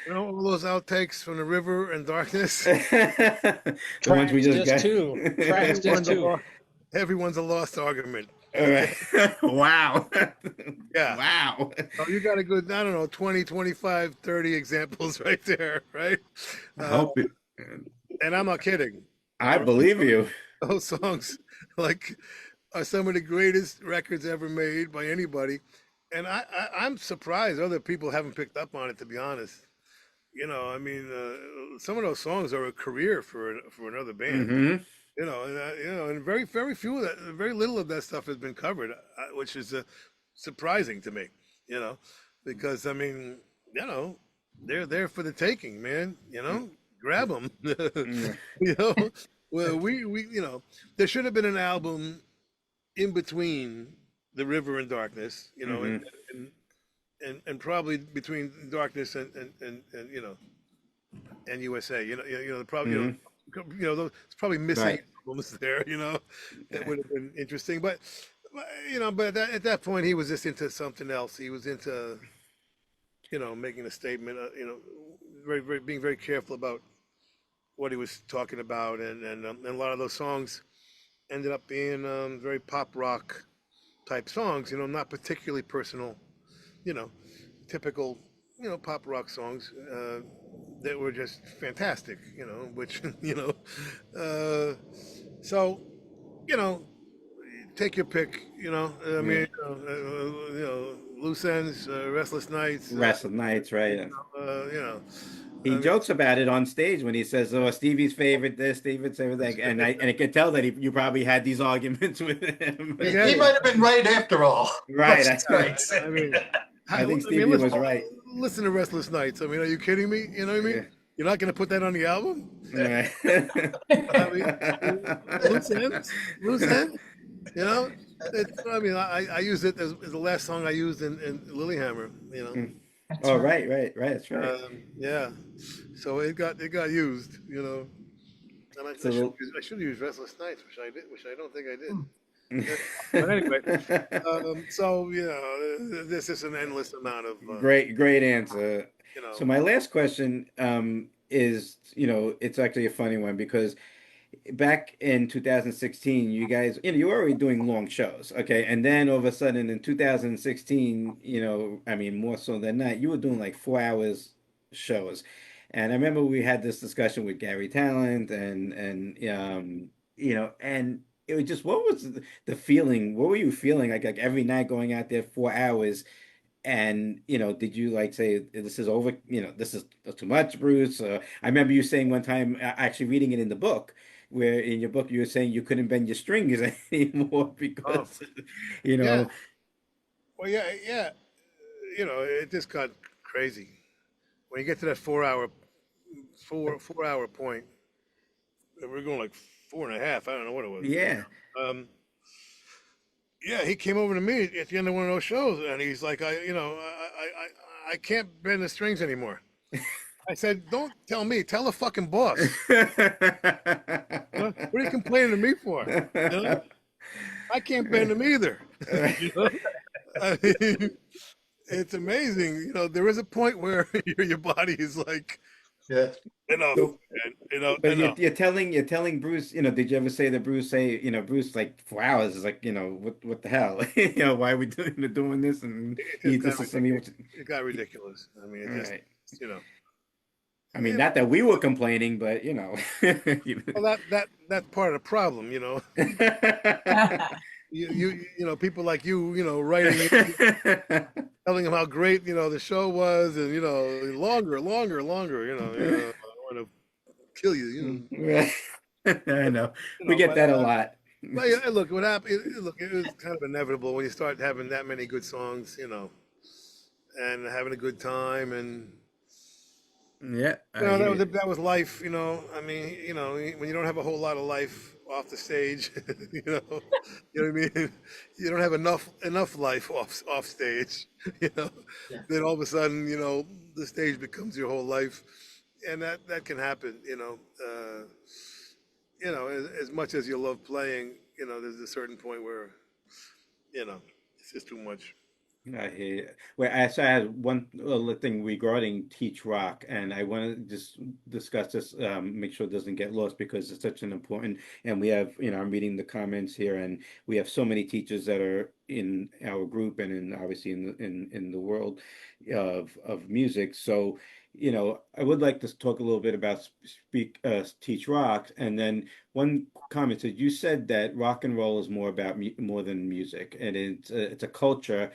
You know, all those outtakes from the River and Darkness. The ones we Tracks just just got. two. Tracks just Everyone's a two. lost, everyone's a lost argument. All Okay. right. Wow. Yeah. Wow. So you got a good, I don't know, 20, 25, 30 examples right there, right? I Uh, hope it. and I'm not kidding. I believe you. Those songs, like, are some of the greatest records ever made by anybody. And I'm surprised other people haven't picked up on it, to be honest. You know, I mean, some of those songs are a career for another band. Hmm. And very few of that, very little of that stuff has been covered, which is surprising to me. You know, because I mean, you know, they're there for the taking, man. You know, grab them. You know, well, you know, there should have been an album in between the River and Darkness. You know, Hmm. and probably between Darkness and you know and USA. Probably Hmm. those it's probably missing Right. albums there. You know, that Yeah. would have been interesting. But you know, but at that point he was just into something else. He was into making a statement. Very being very careful about what he was talking about, and a lot of those songs ended up being very pop rock type songs. You know, not particularly personal. You know, typical pop rock songs that were just fantastic. You know, which uh, so you know take your pick. I mean, loose ends, restless nights. Restless Nights, right? You know, He I mean, jokes about it on stage when he says, "Oh, Stevie's favorite this, Stevie's favorite that," and I could tell that you probably had these arguments with him. Yeah, He might have been right after all. Right. Most nights. I mean, I think Stevie was right. listen to Restless Nights. I mean, are you kidding me? You know what I mean? Yeah. You're not going to put that on the album? Right. I mean, loose ends, loose ends. You know, I mean, I used it as the last song I used in Lilyhammer. That's Oh, right. right. That's right. Yeah. So it got used. And I So should have used Restless Nights, which I don't think I did. Hmm. But anyway, so this is an endless amount of great answer. you know. So my last question is, it's actually a funny one because back in 2016, you guys, you were already doing long shows, okay? And then all of a sudden in 2016, I mean, more so than that, you were doing like 4 hours shows. And I remember we had this discussion with Gary Talent and it was just, what was the feeling? What were you feeling like every night going out there 4 hours? And did you like say this is over? This is too much, Bruce. I remember you saying one time, actually reading it in the book, where in your book you were saying you couldn't bend your strings anymore Oh, because, yeah. Well, yeah. It just got crazy when you get to that 4 hour point. We're going like 4.5. I don't know what it was. yeah. Yeah, he came over to me at the end of one of those shows, and he's like, I can't bend the strings anymore. I said, don't tell me, tell the fucking boss. What are you complaining to me for? I can't bend them either. I mean, it's amazing. There is a point where your body is like, Yeah. enough, So, but enough. you're telling Bruce, did you ever say that Bruce, like 4 hours is like, what the hell? Why are we doing this? And It he just got this is something ridiculous. It got ridiculous. I mean, all it just, right. you know. I mean, Yeah, not that we were complaining, but well, that's part of the problem. People like writing, telling them how great the show was, and longer, I want to kill you. I But know. We get but that a lot. yeah, look what happened. Look, it was kind of inevitable when you start having that many good songs, and having a good time, and Yeah, I hear you. that was life. I mean, when you don't have a whole lot of life off the stage, you know what I mean. You don't have enough life off stage, you know. Yeah. Then all of a sudden, the stage becomes your whole life, and that can happen. As much as you love playing, there's a certain point where, it's just too much. I hear you. Well, I had one little thing regarding Teach Rock, and I want to just discuss this, make sure it doesn't get lost because it's such an important, and we have, I'm reading the comments here, and we have so many teachers that are in our group and obviously in the world of music. So, I would like to talk a little bit about Teach Rock, and then one comment said you said that rock and roll is more about more than music, and it's a culture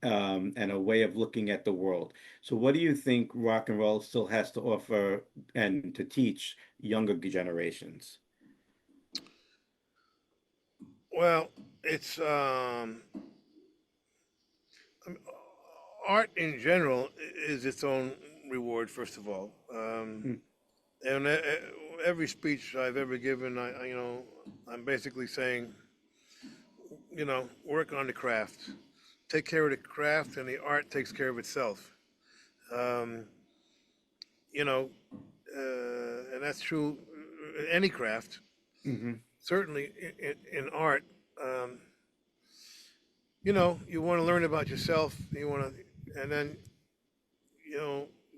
and a way of looking at the world. So, what do you think rock and roll still has to offer and to teach younger generations? Well, it's art in general is its own reward, first of all. Mm, And every speech I've ever given, I'm basically saying, work on the craft, take care of the craft, and the art takes care of itself. Um, you know, and that's true in any craft. hmm Certainly in art, um, you want to learn about yourself. And then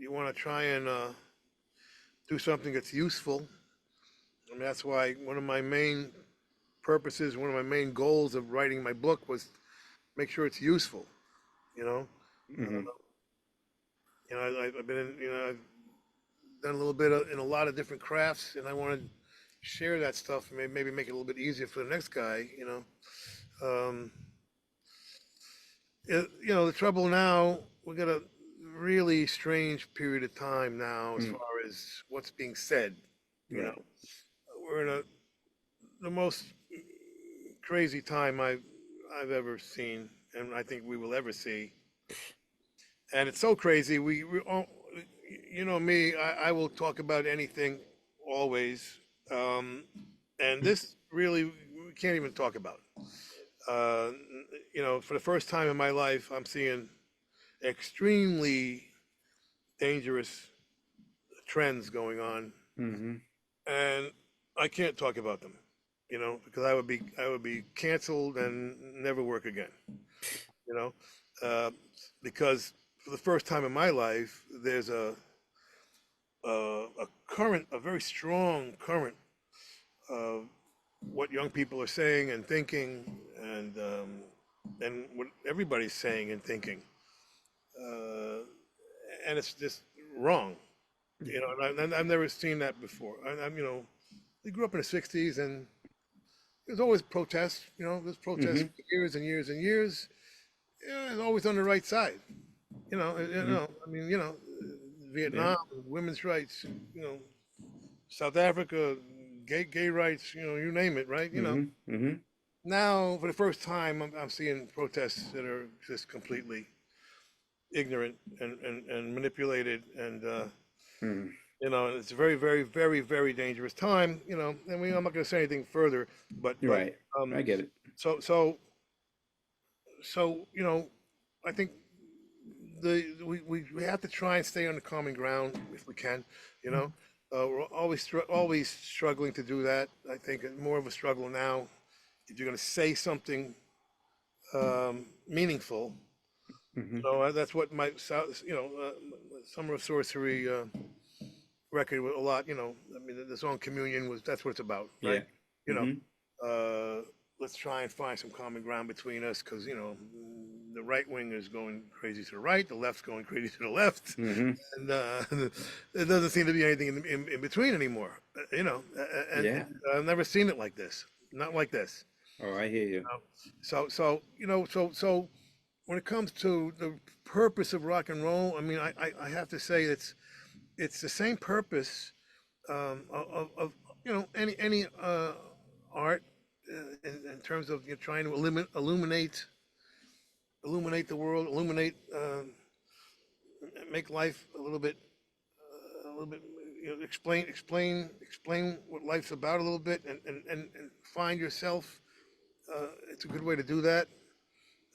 you want to try and do something that's useful. And that's why one of my main purposes, one of my main goals of writing my book was make sure it's useful. You know, hmm I've been I've done a little bit in a lot of different crafts, and I want to share that stuff and maybe make it a little bit easier for the next guy. Um, the trouble now, we got a really strange period of time now as Mm. far as what's being said. You Right. know, we're in the most crazy time I've ever seen, and I think we will ever see. And it's so crazy. We all, you know me, I will talk about anything always. Um, and this really we can't even talk about. Uh, for the first time in my life, I'm seeing extremely dangerous trends going on, Mm-hmm. and I can't talk about them. Because I would be canceled and never work again. You know, uh, because for the first time in my life, there's a very strong current of what young people are saying and thinking, and what everybody's saying and thinking, uh, and it's just wrong. And I've never seen that before. We grew up in the '60s, and there's always protests. There's protests Mm-hmm. for years and years and years. It's always on the right side. Mm-hmm. Vietnam, women's rights. South Africa, gay rights. You name it, right? Mm-hmm. Mm-hmm. Now, for the first time, I'm seeing protests that are just completely ignorant and manipulated, and Mm-hmm. it's a very, very, very, very dangerous time. I'm not going to say anything further, but Right. um, I get it. so so so I think we have to try and stay on the common ground if we can. We're always struggling to do that. I think it's more of a struggle now. If you're going to say something meaningful, Mm-hmm. that's what my Summer of Sorcery record with a lot. The song Communion that's what it's about, Yeah. right? You know, Mm-hmm. let's try and find some common ground between us, because the right wing is going crazy to the right, the left's going crazy to the left, Mm-hmm. and there doesn't seem to be anything in between anymore. Yeah. I've never seen it like this, not like this. Oh, I hear you. So when it comes to the purpose of rock and roll, I mean, I have to say it's the same purpose of any art in terms of trying to illuminate the world, make life a little bit, explain what life's about a little bit, and find yourself. It's a good way to do that.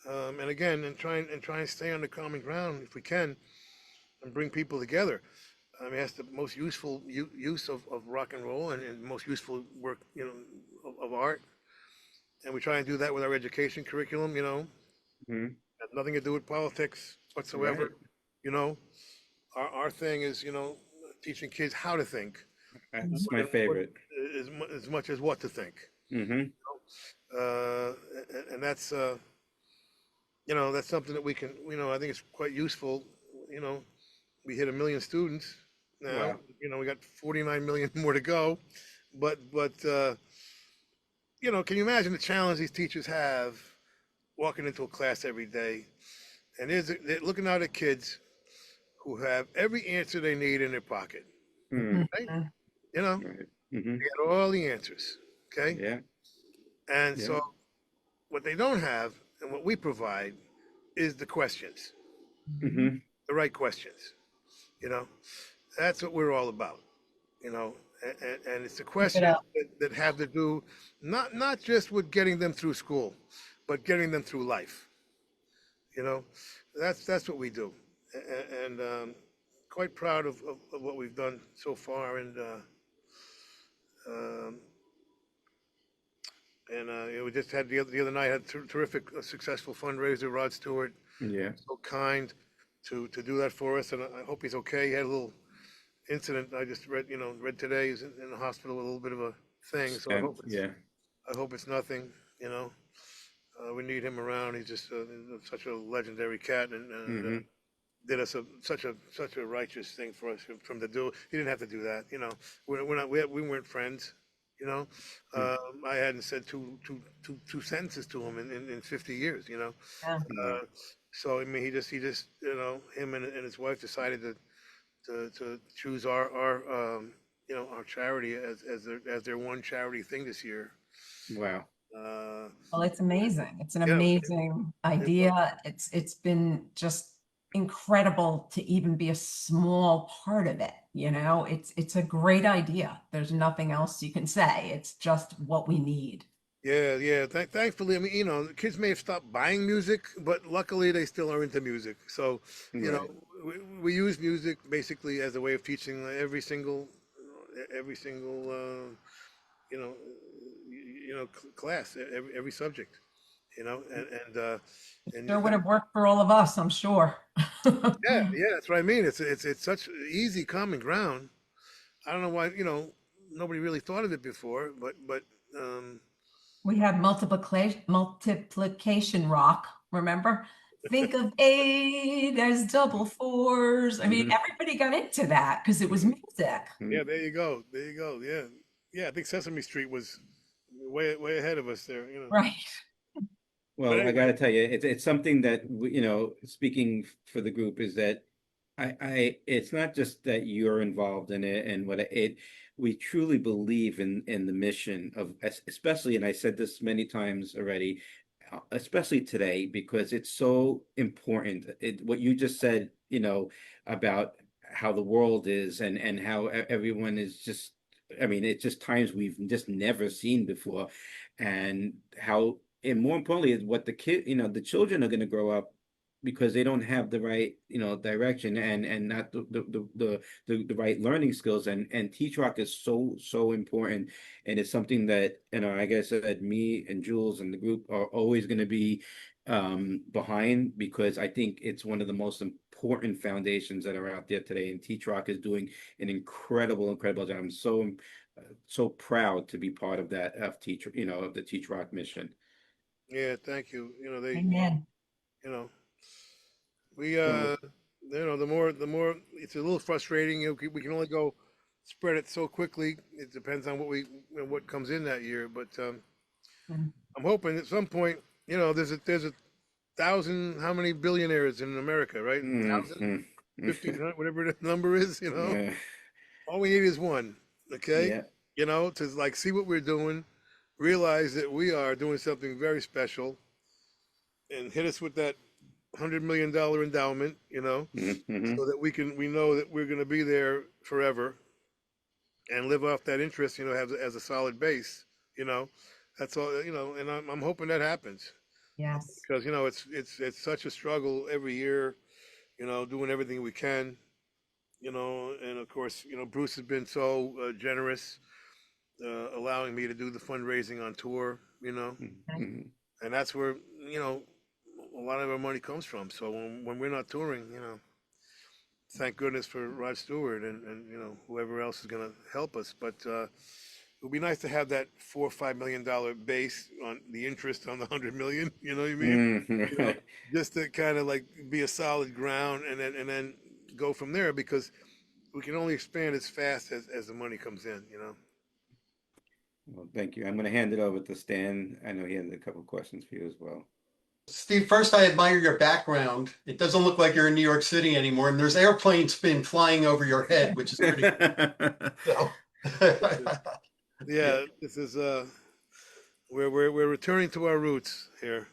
And again, and try and stay on the common ground if we can, and bring people together. I mean, that's the most useful use of rock and roll, and most useful work, of art. And we try and do that with our education curriculum. Mm-hmm. Has nothing to do with politics whatsoever. Right. You know, our thing is, teaching kids how to think, That's my and favorite. as much as what to think. Mm-hmm. Uh, and that's something that we can, I think it's quite useful. You know, we hit 1 million students now. Wow. We got 49 million more to go, but can you imagine the challenge these teachers have walking into a class every day, and they're looking out at kids who have every answer they need in their pocket, Mm-hmm. right? Mhm. Right. Mm-hmm. They got all the answers, okay? Yeah. And Yeah. so what they don't have, and what we provide, is the questions, Mm-hmm. the right questions. You know, that's what we're all about. You know, and it's the Keep it questions up. that have to do not just with getting them through school, but getting them through life. You know, that's what we do, and quite proud of what we've done so far, um, we just had the other night had terrific, successful fundraiser. Rod Stewart, Yeah. so kind to do that for us, and I hope he's okay. He had a little incident I just read today. He's in the hospital with a little bit of a thing, so Yeah. I hope it's nothing. We need him around. He's just such a legendary cat, and Mm-hmm. did us such a righteous thing for us from to do. He didn't have to do that. We're not we weren't friends. You know, I hadn't said two sentences to him in 50 years. You know, Yeah. Wow. so I mean, he just you know, him and his wife decided to choose our you know, our charity as their one charity thing this year. Wow. Uh, Well, it's amazing. It's an yeah, amazing idea. It's been just incredible to even be a small part of it. You know, it's a great idea. There's nothing else you can say. It's just what we need. yeah, yeah. Thankfully, I mean, you know, the kids may have stopped buying music, but luckily they still are into music. So, you know, Right. we use music basically as a way of teaching every single, you know, class, every subject, you know, It and sure would have worked for all of us, I'm sure. yeah, yeah, that's what I mean. It's such easy common ground. I don't know why, you know, nobody really thought of it before, but um, We had multiplication rock, remember? Think of eight as double fours. I mean, Mhm. everybody got into that because it was Mhm. music. yeah, Mhm. there you go. There you go. Yeah. Yeah, I think Sesame Street was way ahead of us there, you know. Right. But Well, I got anyway, to tell you, it's something that you know, speaking for the group, is that it's not just that you're involved in it and what it, we truly believe in the mission of, especially, and I said this many times already, especially today, because it's so important. What you just said, you know, about how the world is and how everyone is just, I mean, it's just times we've just never seen before, and how, and more importantly, is what the kid, you know, the children are going to grow up because they don't have the right, you know, direction and not the right learning skills, and teach rock is so important, and it's something that, you know, like I said, me and Jules and the group are always going to be behind, because I think it's one of the most important foundations that are out there today, and teach rock is doing an incredible job. I'm so proud to be part of that, of teacher, you know, of the teach rock mission. yeah, thank you. You know, Amen. you know, we Well, you know, the more it's a little frustrating. You know, we can only go spread it so quickly. It depends on you know, what comes in that year, but Mm. I'm hoping at some point, you know, there's a thousand, how many billionaires in America, right? Thousand, mhm. 1,500, whatever the number is, you know. Yeah, All we need is one, okay? yeah. You know, to like see what we're doing, realize that we are doing something very special, and hit us with that $100 million endowment, you know, Hmm. so that we know that we're going to be there forever and live off that interest, you know, as a solid base, you know. That's all, you know, and I'm hoping that happens Yes. because you know it's such a struggle every year, you know, doing everything we can, you know, and of course, you know, Bruce has been so generous, allowing me to do the fundraising on tour, you know, Hmm. and that's where, you know, a lot of our money comes from. So when we're not touring, you know, thank goodness for Rod Stewart and you know, whoever else is going to help us. But it would be nice to have that $4 or $5 million base on the interest on the 100 million. You know what I mean? You know, Hmm. just to kind of like be a solid ground and then go from there because we can only expand as fast as the money comes in. You know. Well, thank you. I'm going to hand it over to Stan. I know he has a couple of questions for you as well. Steve, first I admire your background. It doesn't look like you're in New York City anymore, and there's airplanes been flying over your head, which is pretty cool. Yeah. Yeah, this is we're returning to our roots here.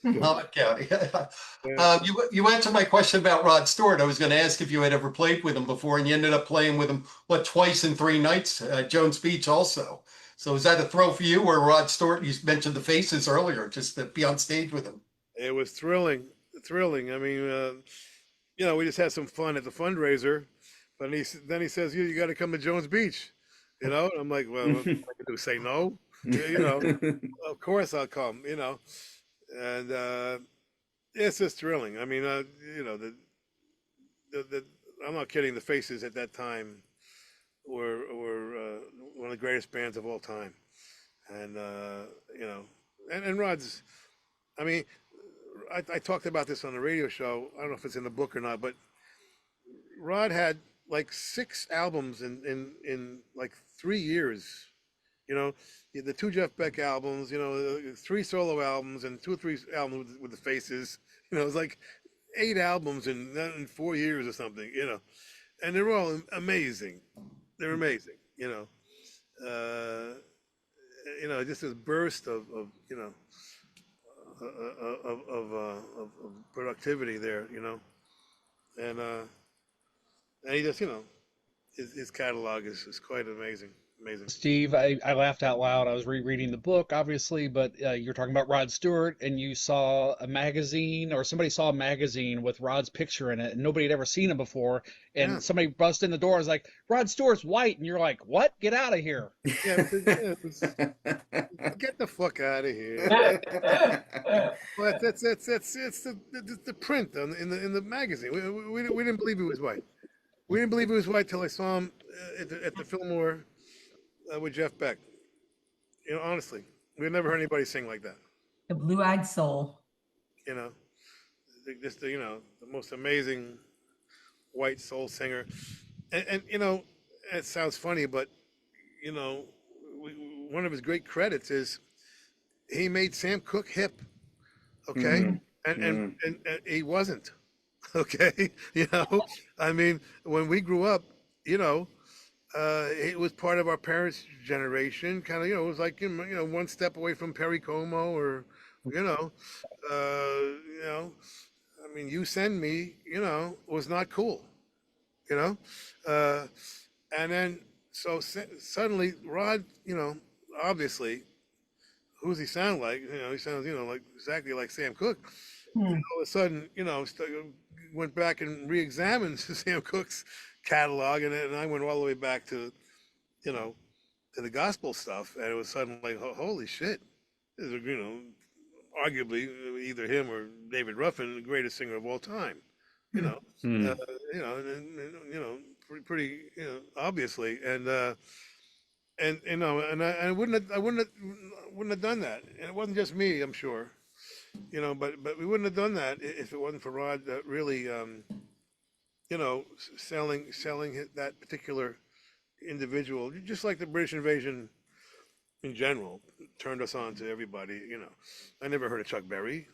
Good. Monmouth County. Yeah. You answered my question about Rod Stewart. I was going to ask if you had ever played with him before, and you ended up playing with him, what, twice in 3 nights at Jones Beach also. So is that a thrill for you, or Rod Stewart? You mentioned the Faces earlier, just to be on stage with him. It was thrilling, thrilling. I mean, you know, we just had some fun at the fundraiser, but then he says, you got to come to Jones Beach, you know. And I'm like, well, what am I gonna do? Say no? Yeah, you know, of course I'll come, you know. And it's just thrilling. I mean, you know, the I'm not kidding. The Faces at that time were one of the greatest bands of all time, and you know, and Rod's. I mean, I talked about this on the radio show. I don't know if it's in the book or not, but Rod had like 6 albums in like 3 years. You know, the two Jeff Beck albums, you know, 3 solo albums and 2 or 3 albums with the Faces. You know, it's like 8 albums in 4 years or something. You know, and they're all amazing. They're amazing. Just this burst of of productivity there. And he just his catalog is quite amazing. Amazing. Steve, I laughed out loud. I was rereading the book, obviously, but you're talking about Rod Stewart, and you saw a magazine, or somebody saw a magazine with Rod's picture in it, and nobody had ever seen him before. And Yeah. somebody bust in the door, and was like, "Rod Stewart's white," and you're like, "What? Get out of here!" Yeah, get the fuck out of here. But that's the print in the magazine. We didn't believe he was white. We didn't believe he was white till I saw him at the Fillmore with Jeff Beck. Honestly, we've never heard anybody sing like that. The Blue-Eyed Soul. Just the most amazing white soul singer. And it sounds funny, but one of his great credits is he made Sam Cooke hip. Okay, and he wasn't. Okay, I mean, when we grew up, it was part of our parents' generation. Kind of, it was like one step away from Perry Como, or I mean, You Send Me, was not cool, and then so suddenly Rod, obviously, who does he sound like? He sounds, like exactly like Sam Cooke. And all of a sudden, went back and re-examined Sam Cooke's catalog, and I went all the way back to the gospel stuff, and it was suddenly like, holy shit, this is arguably either him or David Ruffin, the greatest singer of all time. Pretty obviously, and I wouldn't have done that, and it wasn't just me, I'm sure. But we wouldn't have done that if it wasn't for Rod really, selling that particular individual, just like the British invasion in general turned us on to everybody. I never heard of Chuck Berry.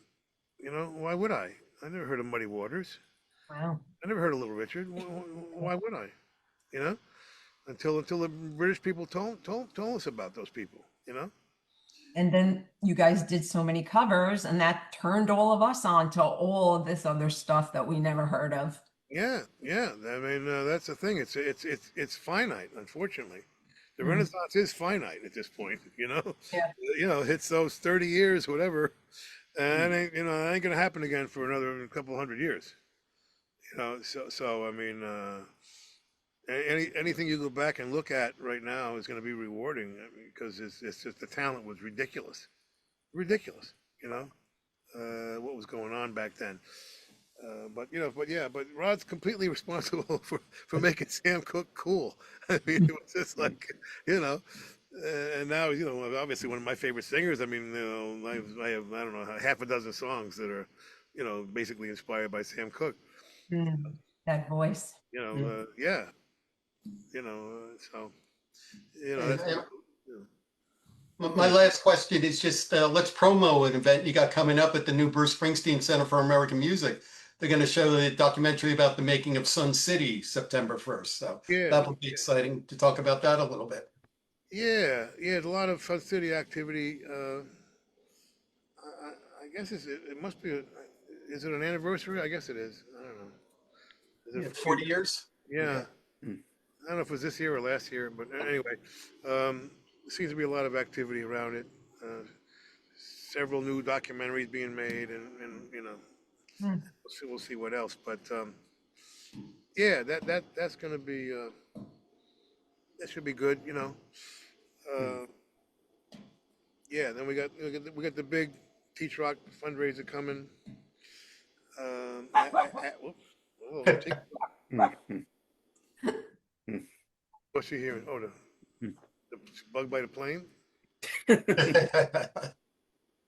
Why would I? I never heard of Muddy Waters. Wow. I never heard of Little Richard. Why would I? Until the British people told us about those people. And then you guys did so many covers, and that turned all of us on to all of this other stuff that we never heard of. Yeah. I mean, that's the thing. It's finite, unfortunately. The Renaissance is finite at this point. Yeah. It's those 30 years, whatever, and it ain't gonna happen again for another couple hundred years. So I mean, anything you go back and look at right now is going to be rewarding, because it's just the talent was ridiculous. What was going on back then. But Rod's completely responsible for making Sam Cooke cool. I mean, it was just like, and now, obviously one of my favorite singers. I mean, I have, I don't know, half a dozen songs that are, basically inspired by Sam Cooke. That voice. Yeah. So, that's, My last question is just let's promo an event you got coming up at the new Bruce Springsteen Center for American Music. They're going to show the documentary about the making of Sun City September 1st. So that will be exciting to talk about that a little bit. Yeah, a lot of Sun City activity. I guess it must be. Is it an anniversary? I guess it is. I don't know. Is it 40 years? Yeah. I don't know if it was this year or last year, but anyway, there seems to be a lot of activity around it. Several new documentaries being made, and we'll see what else. But yeah, that's going to be that should be good. Yeah. Then we got the big Teach Rock fundraiser coming. What's she hearing? Oh, the bug by the plane.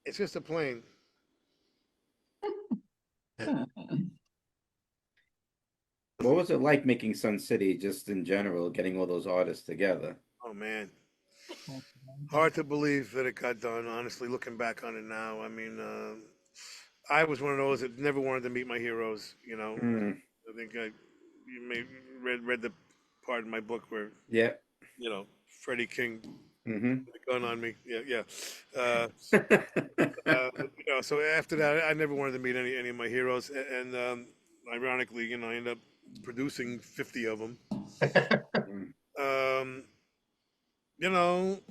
It's just a plane. What was it like making Sun City, just in general, getting all those artists together? Oh man, hard to believe that it got done. Honestly, looking back on it now, I mean, I was one of those that never wanted to meet my heroes. You know, Mm. I think you may read the part in my book where Yeah. Freddie King Mm-hmm. put a gun on me. Yeah, yeah. Uh, so after that, I never wanted to meet any of my heroes, and ironically, I ended up producing 50 of them. Mm. Um,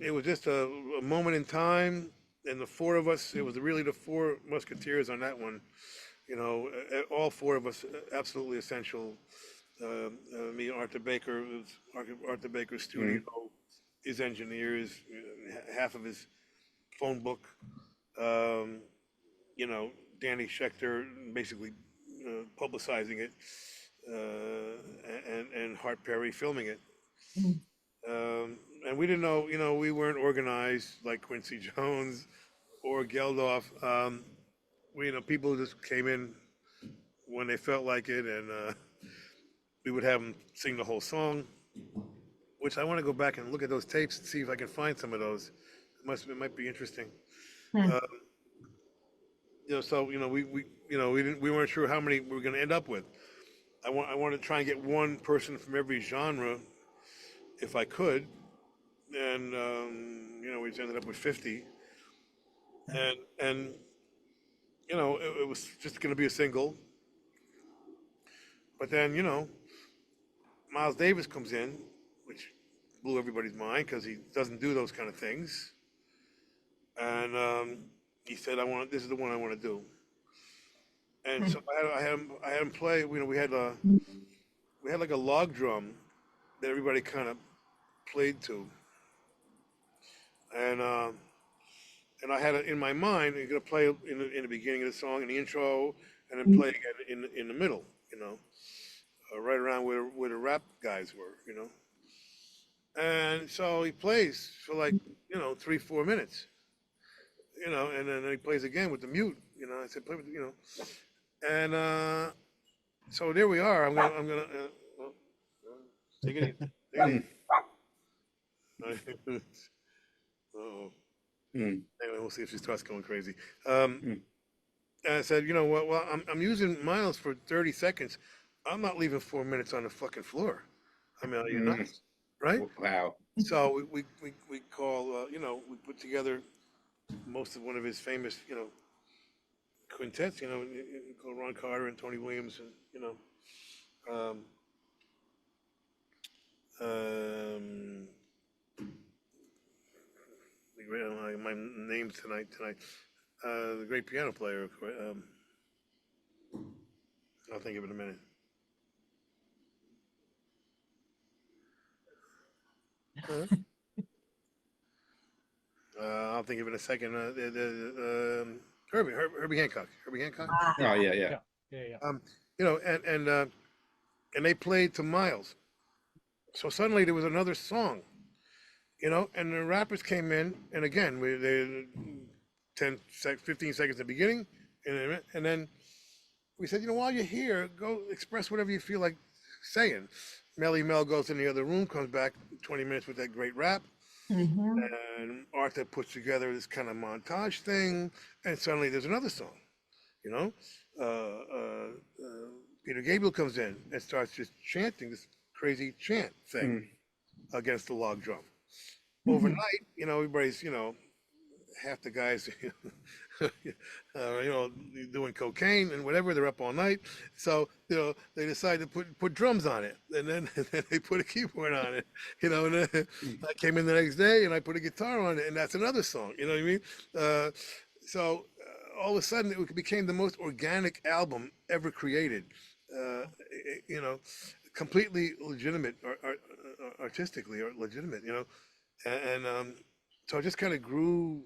it was just a moment in time, and the four of us. It was really the four musketeers on that one. All four of us absolutely essential. Me, Arthur Baker, Arthur Baker's studio, Mm. his engineers, half of his phone book. Um, Danny Schechter basically publicizing it, and Hart Perry filming it. Mm. And we didn't know, we weren't organized like Quincy Jones or Geldof. People just came in when they felt like it, and we would have them sing the whole song. Which I want to go back and look at those tapes and see if I can find some of those. It might be interesting. Hmm. Uh, so we weren't sure how many we were going to end up with. I wanted to try and get one person from every genre if I could, and we just ended up with 50, and it was just going to be a single. But then Miles Davis comes in, which blew everybody's mind because he doesn't do those kind of things, and he said, This is the one I want to do." And so I had him play. We had like a log drum that everybody kind of played to, and and I had it in my mind. You're gonna play in the beginning of the song, in the intro, and then play again in the middle. Right around where the rap guys were. And so he plays for like 3-4 minutes. And then he plays again with the mute. I said play with and so there we are. I'm gonna well, take it easy. Take it easy. Oh. Mm. Anyway, we'll see if she starts going crazy. Um, Mm. and I said, you know what? Well, I'm using Miles for 30 seconds. I'm not leaving 4 minutes on the fucking floor. I mean, are you Mm. nuts? Right? Wow. So we call, we put together most of one of his famous, quintets, called Ron Carter and Tony Williams, and, um, um, my name tonight. The great piano player. I'll think of it in a minute. I'll think of it in a second. Herbie Hancock. Herbie Hancock. Ah, Oh yeah, yeah. Yeah, yeah, yeah. And they played to Miles. So suddenly there was another song, and the rappers came in, and again, they 15 seconds at the beginning, and then we said, while you're here, go express whatever you feel like saying. Melly Mel goes in the other room, comes back 20 minutes with that great rap, mhm. and Arthur puts together this kind of montage thing, and suddenly there's another song, you know. Peter Gabriel comes in and starts just chanting this crazy chant thing Mm. against the log drum. Mhm. Overnight, everybody's, half the guys, doing cocaine and whatever. They're up all night, so they decide to put drums on it, and then, and then they put a keyboard on it. And then I came in the next day and I put a guitar on it, and that's another song. You know what I mean? So all of a sudden, it became the most organic album ever created. Uh, Completely legitimate, artistically or legitimate. And so it just kind of grew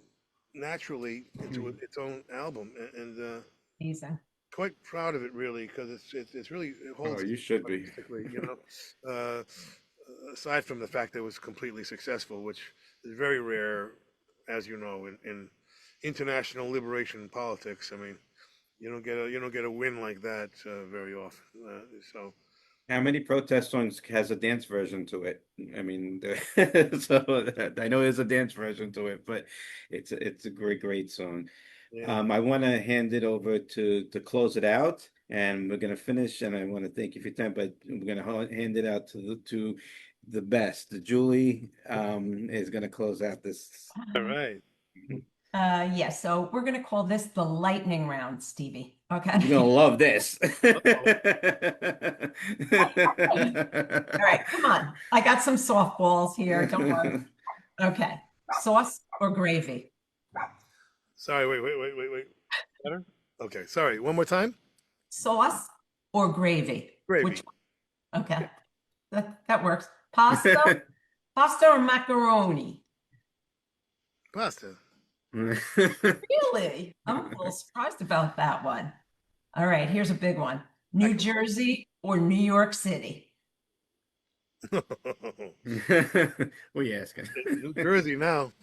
naturally into its own album, and Amazing. quite proud of it really, because it's really, it Oh, holds you should be. artistically, uh, aside from the fact that it was completely successful, which is very rare, as you know, in international liberation politics. I mean, you don't get a win like that very often. So How many protest songs has a dance version to it? I mean, so I know there's a dance version to it, but it's a great song. Yeah. I want to hand it over to close it out, and we're gonna finish. And I want to thank you for your time, but we're gonna hand it out to the best. Julie is gonna close out this. All right. Yeah, so we're gonna call this the lightning round, Stevie. You're Okay. gonna love this. All right, come on. I got some softballs here. Don't worry. Okay. Sauce or gravy? Sorry. Wait. Better? Okay. Sorry. One more time. Sauce or gravy? Gravy. Which one? Okay. That works. Pasta? Pasta or macaroni? Pasta. Really? I'm a little surprised about that one. All right, here's a big one. New Jersey or New York City? What are you asking? New Jersey now.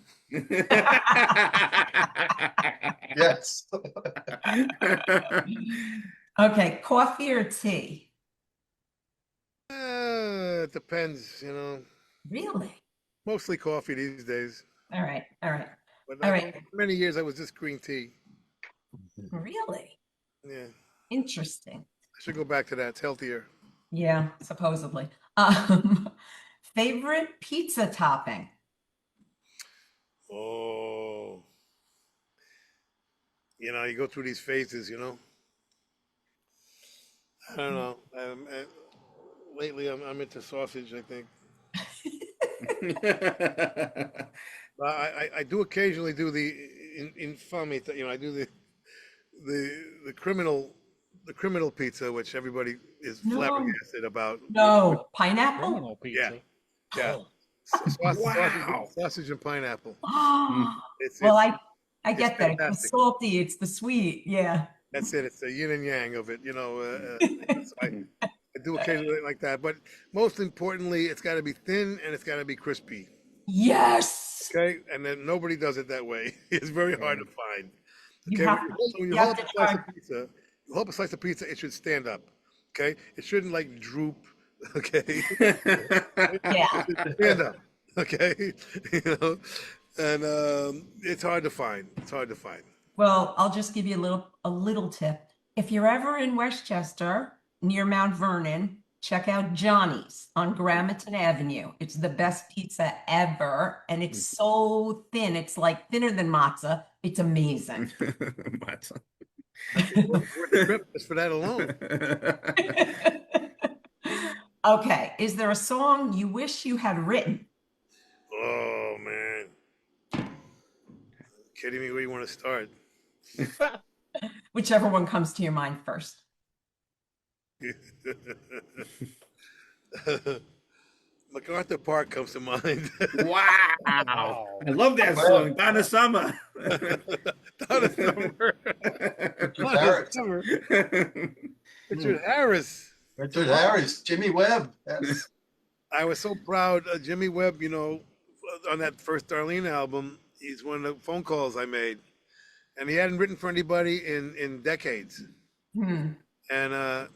Yes. Okay, coffee or tea? It depends, you know. Really? Mostly coffee these days. All right, all right. But All right. for many years I was just green tea. Really? Yeah. Interesting. I should go back to that. It's healthier. Yeah, supposedly. Favorite pizza topping? Oh. You know, you go through these phases, you know. I don't know. Lately I'm into sausage, I think. I do occasionally do the infame, you know, I do the criminal pizza, which everybody is No. flabbergasted about. No, pineapple? Criminal pizza. Yeah. Oh. Wow. Sausage and pineapple. Oh, It's well, it's, I get that. It's the fantastic. salty, it's the sweet. Yeah. That's it. It's the yin and yang of it, you know. So I do occasionally like that, but most importantly, it's got to be thin and it's got to be crispy. Yes. Okay, and then nobody does it that way. It's very hard to find. You Okay, have when to- when you you have hold to up a slice try. of pizza, you hold up a slice of pizza, it should stand up. Okay, it shouldn't like droop. Okay, Yeah. it should stand up. Okay, you know, and it's hard to find. It's hard to find. Well, I'll just give you a little tip. If you're ever in Westchester near Mount Vernon, check out Johnny's on Gramerton Avenue. It's the best pizza ever, and it's so thin. It's like thinner than matzah. It's amazing. Worth the trip just for that alone. Okay, is there a song you wish you had written? Oh man, kidding me? Where you want to start? Whichever one comes to your mind first. MacArthur Park comes to mind. Wow. I love that song, Donna Summer. Donna Summer. Donna Summer. Richard Harris. Richard Harris, Jimmy Webb. Yes. I was so proud of Jimmy Webb, you know, on that first Darlene album. He's one of the phone calls I made. And he hadn't written for anybody in decades. Hmm. And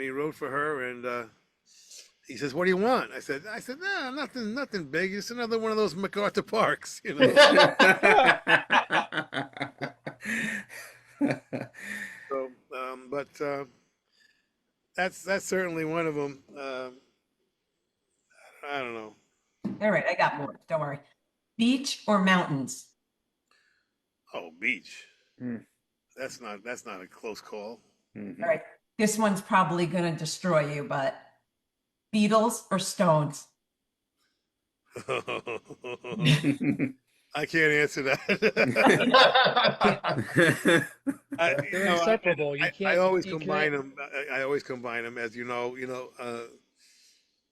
he wrote for her, and he says, "What do you want?" I said, "No, nothing big. Just another one of those MacArthur Parks, you know." So, but that's certainly one of them. I don't know. All right, I got more. Don't worry. Beach or mountains? Oh, beach. Hmm. That's not a close call. Mhm. All right, this one's probably going to destroy you, but Beatles or Stones? I can't answer that. They're inseparable. You I can't. always you combine can't- them. I always combine them, as you know.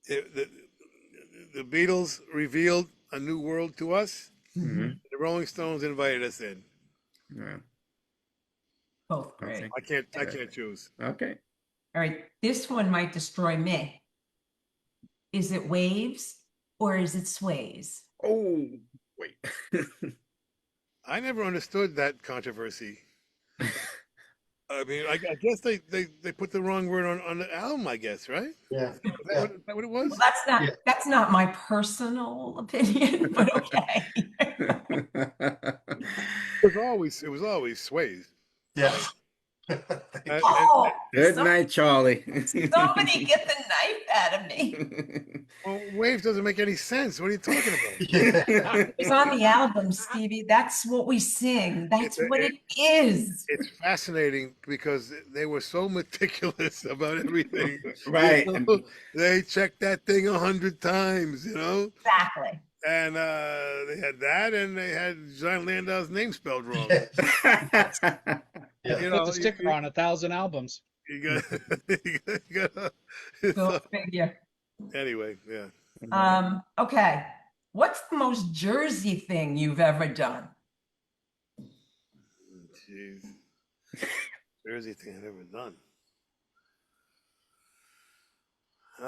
The Beatles revealed a new world to us. Mhm. The Rolling Stones invited us in. Yeah. Both great. Okay. I can't choose. Okay. All right, this one might destroy me. Is it waves or is it sways? Oh, wait. I never understood that controversy. I mean, I guess they put the wrong word on the album, I guess, right? Yeah. Is Yeah. that what it Well, was? Yeah. that's not my personal opinion, but okay. It was always Swayze. Yes. And Oh, Good night, Charlie. somebody get the knife out of me. well, Waves doesn't make any sense. What are you talking about? Yeah. It's on the album, Stevie. That's what we sing. It's That's a, what it, it is. it's fascinating because they were so meticulous about everything. Right. They checked that thing 100 times, Exactly. and they had that, and they had John Landau's name spelled wrong. Yeah. You Put know, the sticker on 1,000 albums. you got, you got, Go so, figure. anyway, yeah. Okay. What's the most Jersey thing you've ever done? Jeez, Jersey thing I've ever done. All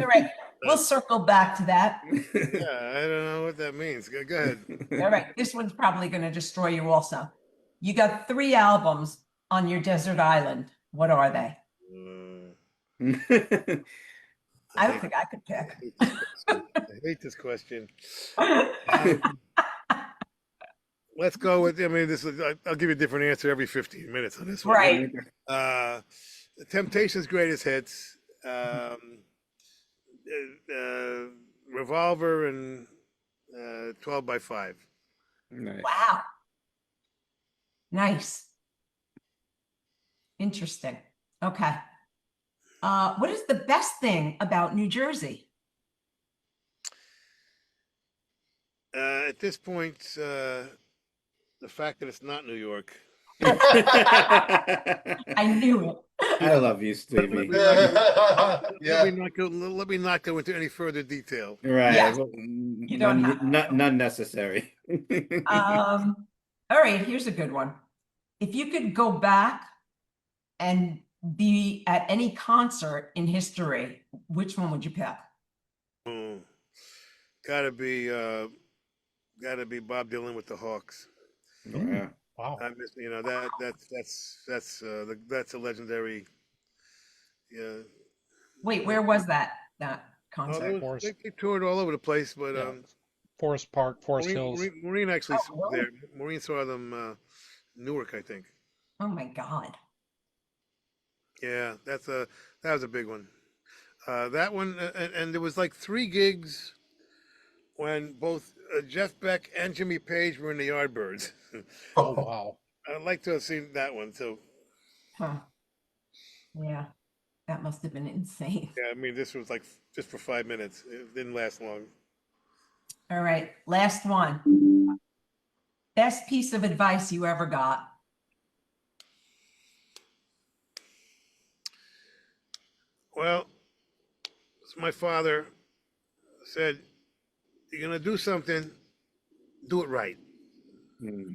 right. We'll circle back to that. Yeah, I don't know what that means. Go ahead. All right. This one's probably going to destroy you also. You got 3 albums on your desert island. What are they? I don't think I could pick. I hate this question. Let's go with. I mean, I'll give you a different answer every 15 minutes on this one. Right. The Temptations' greatest hits, Revolver, and 12 by 5. Nice. Wow. Nice. Interesting. Okay. What is the best thing about New Jersey? At this point, the fact that it's not New York. I knew it. I love you, Stevie. Yeah. Let me not go into any further detail. Right. Yes. Well, You don't have to. none necessary. All right, here's a good one. If you could go back and be at any concert in history, which one would you pick? Hmm. Gotta be Bob Dylan with the Hawks. Yeah. Wow. I miss, that's a legendary. Yeah. Wait, where was that Oh, concert? they toured all over the place, but Yeah. Forest Park, Forest Hills. Maureen actually Oh, was really? there. Maureen saw them Newark, I think. Oh my God. Yeah, that was a big one. That one, and there was like 3 gigs when both Jeff Beck and Jimmy Page were in the Yardbirds. Oh, wow. I'd like to have seen that one too. Huh. Yeah, that must have been insane. Yeah, I mean, this was like just for 5 minutes. It didn't last long. All right, last one. Best piece of advice you ever got? Well, my father said, "You're gonna do something, do it right." Hmm.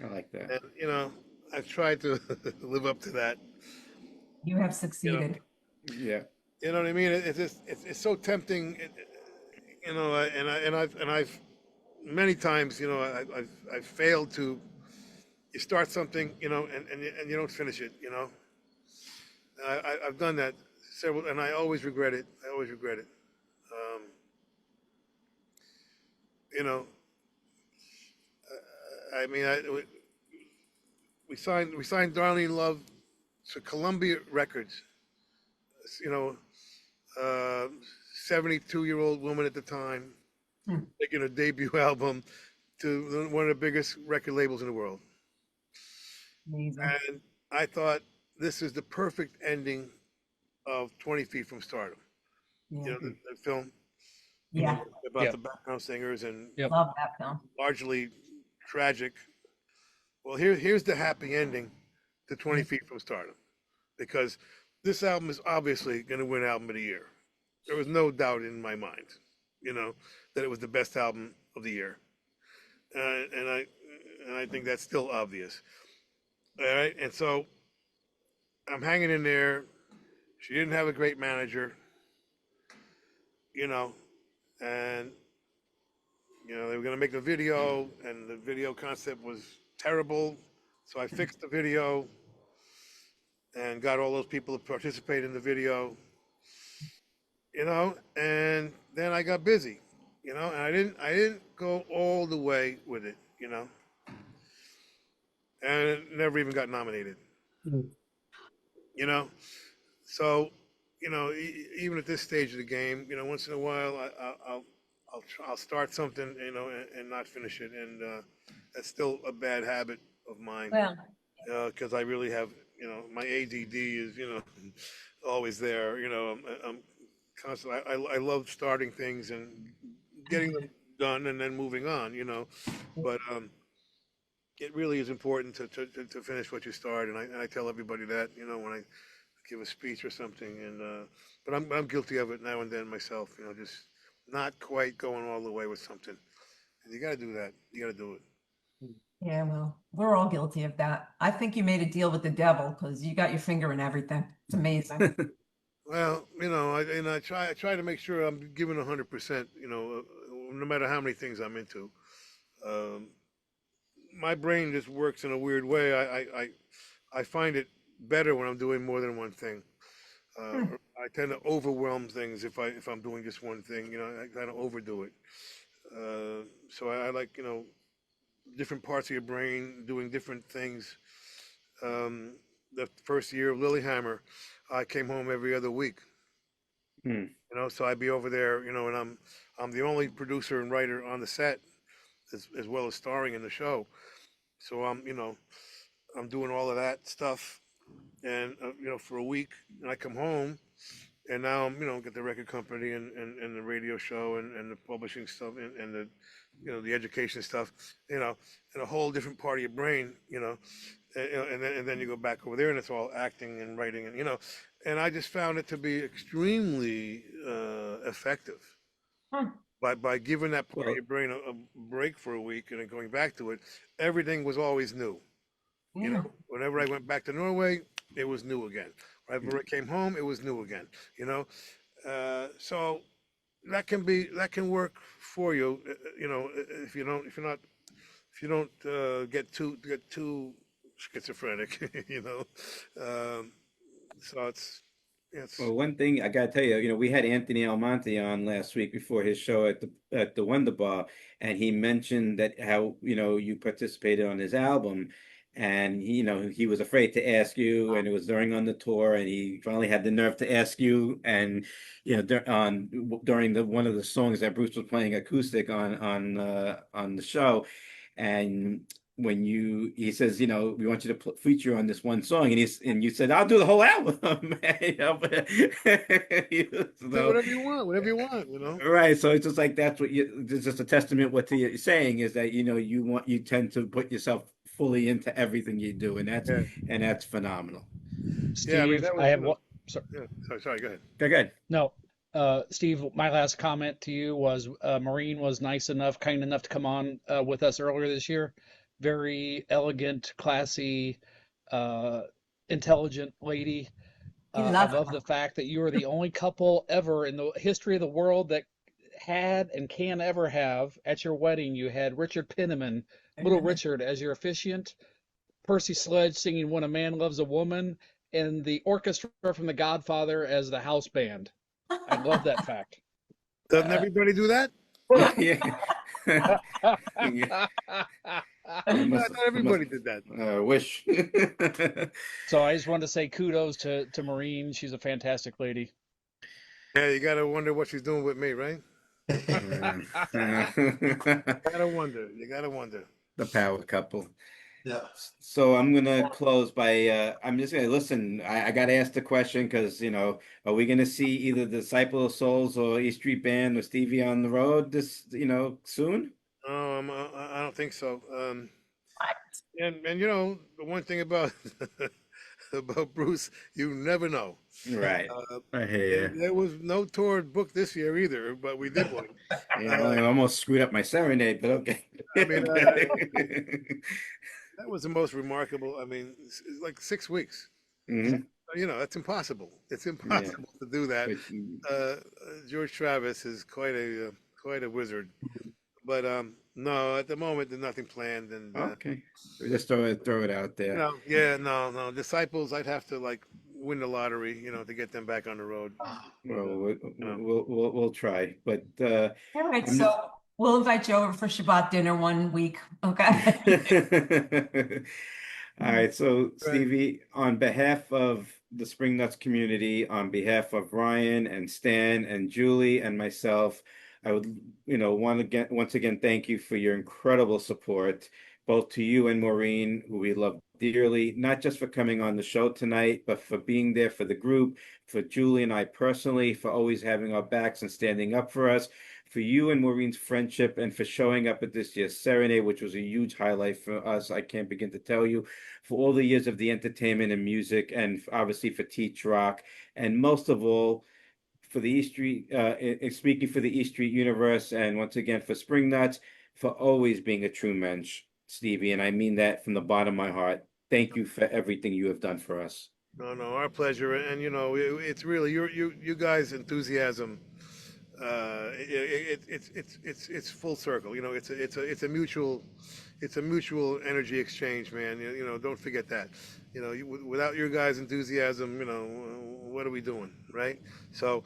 I like that. And I've tried to live up to that. You have succeeded. Yeah. You know what I mean? It's so tempting, and I've many times, I've failed to. You start something, and you don't finish it. I've done that several, and I always regret it. I always regret it. You know, I mean, we signed Darlene Love to Columbia Records. You know, 72-year-old woman at the time, Hmm. making a debut album to one of the biggest record labels in the world. Amazing. And I thought this is the perfect ending of 20 Feet from Stardom. Yeah. The film Yeah, about Yep. the background singers and Yep. love that film. largely tragic. Well, here's the happy ending to 20 Feet from Stardom, because this album is obviously going to win Album of the Year. There was no doubt in my mind, that it was the best album of the year, and I think that's still obvious. All right, and so I'm hanging in there. She didn't have a great manager, and You know, they were going to make the video, and the video concept was terrible. So I fixed the video and got all those people to participate in the video, you know, and then I got busy, you know, and I didn't go all the way with it, you know, and it never even got nominated, you know. So, you know, even at this stage of the game, you know, once in a while I'll start something, you know, and not finish it, and that's still a bad habit of mine, Well, because I really have, you know, my ADD is, you know, always there. You know, I'm constantly. I love starting things and getting them done and then moving on. You know, but it really is important to finish what you start, and I tell everybody that, you know, when I give a speech or something, and but I'm guilty of it now and then myself. You know, just not quite going all the way with something, and you got to do that. You got to do it. yeah, well, we're all guilty of that. I think you made a deal with the devil because you got your finger in everything. It's amazing. Well, you know, I try to make sure I'm giving 100%. You know, no matter how many things I'm into. Um, my brain just works in a weird way. I find it better when I'm doing more than one thing. Hmm. I tend to overwhelm things if I'm doing just one thing. You know, I kind of overdo it. So I like, you know, different parts of your brain doing different things. The first year of Lilyhammer, I came home every other week. Hmm. You know, so I'd be over there, you know, and I'm the only producer and writer on the set, as well as starring in the show. So you know, I'm doing all of that stuff, and you know, for a week, and I come home, and now I'm, you know, get the record company and the radio show and the publishing stuff and the, you know, the education stuff, you know, and a whole different part of your brain, you know, and then you go back over there and it's all acting and writing, and you know, and I just found it to be extremely effective Hmm. by giving that part of Well, your brain a break for a week and then going back to it. Everything was always new. You Yeah. know, whenever I went back to Norway, it was new again. Whenever I came home, it was new again. You know, so that can work for you. You know, if you don't get too schizophrenic. You know, so it's well, one thing I gotta tell you, we had Anthony Almonte on last week before his show at the Wonder Bar, and he mentioned that how you participated on his album, and he was afraid to ask you, and it was on the tour, and he finally had the nerve to ask you, and during the one of the songs that Bruce was playing acoustic on the show, and when he says, we want you to feature on this one song, and you said, I'll do the whole album. do So, whatever you want, whatever you want. You know. right. So it's just like it's just a testament what you're saying is that you tend to put yourself fully into everything you do, and Yeah. that's phenomenal. Yeah. I mean, Steve, that was, I have you know. one. Sorry, Yeah. Sorry. Go ahead. Okay, good. no, Steve, my last comment to you was Maureen was nice enough, kind enough to come on with us earlier this year. Very elegant, classy, uh, intelligent lady. You I love love the fact that you are the only couple ever in the history of the world that had and can ever have at your wedding. You had Richard Penniman, Little her. Richard, as your officiant, Percy Sledge singing When a Man Loves a Woman, and the orchestra from The Godfather as the house band. I love that fact. Doesn't everybody do that? Yeah. Yeah. I I must, thought I must everybody did that. wish. So I just wanted to say kudos to Maureen. She's a fantastic lady. Yeah, you gotta wonder what she's doing with me, right? Gotta wonder. You gotta wonder. The power couple. Yeah. So I'm gonna close by I'm just gonna listen. I gotta ask the question because are we gonna see either Disciple of Souls or E Street Band or Stevie on the road this soon? Oh, I don't think so. And you know the one thing about about Bruce, you never know. Right. Uh, I hear there was no tour booked this year either, but we did one. you. I almost screwed up my serenade, but okay. I mean, that was the most remarkable. I mean, it's like 6 weeks. Mhm. You know, that's impossible. It's Yeah. impossible to do that. But, Uh, George Travis is quite a wizard. But no, at the moment there's nothing planned, and Okay. Just throw it out there. no, yeah, no. Disciples, I'd have to like win the lottery, to get them back on the road. Well, know. we'll try, but All right, I'm so we'll invite you over for Shabbat dinner one week. Okay. all right. So Right. Stevie, on behalf of the Spring Nuts community, on behalf of Ryan and Stan and Julie and myself, I would, want to once again thank you for your incredible support, both to you and Maureen, who we love dearly, not just for coming on the show tonight, but for being there for the group, for Julie and I personally, for always having our backs and standing up for us, for you and Maureen's friendship, and for showing up at this year's Serenade, which was a huge highlight for us. I can't begin to tell you, for all the years of the entertainment and music, and obviously for Teach Rock, and most of all, for the East Street, speaking for the East Street universe, and once again for Spring Nuts, for always being a true mensch, Stevie, and I mean that from the bottom of my heart. Thank you for everything you have done for us. No, our pleasure. And it's really you guys' enthusiasm. It's full circle. It's a mutual energy exchange, man. Don't forget that. Without your guys' enthusiasm, what are we doing, right? So,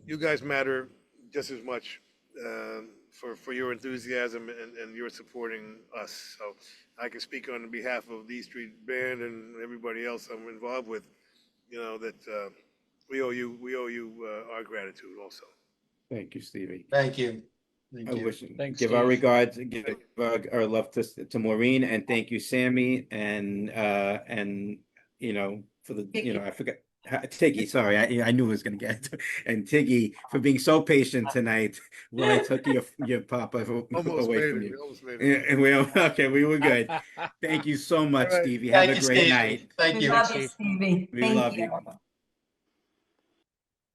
you guys matter just as much for your enthusiasm and your supporting us. So, I can speak on behalf of the East Street Band and everybody else I'm involved with. That we owe you our gratitude also. Thank you, Stevie. Thank you. I Thank you. wish Thanks, give our Steve. regards, give our love to Maureen, and thank you, Sammy, and for the I forgot Tiggy. Sorry, I knew I was gonna get it. And Tiggy for being so patient tonight while I took your papa Almost away made from it. you. We almost made it. And we were good. Thank you so much, All right. Stevie. Have Thank a you, great Steve. night. Thank We you. love you, Steve. Stevie. We Thank love you. you.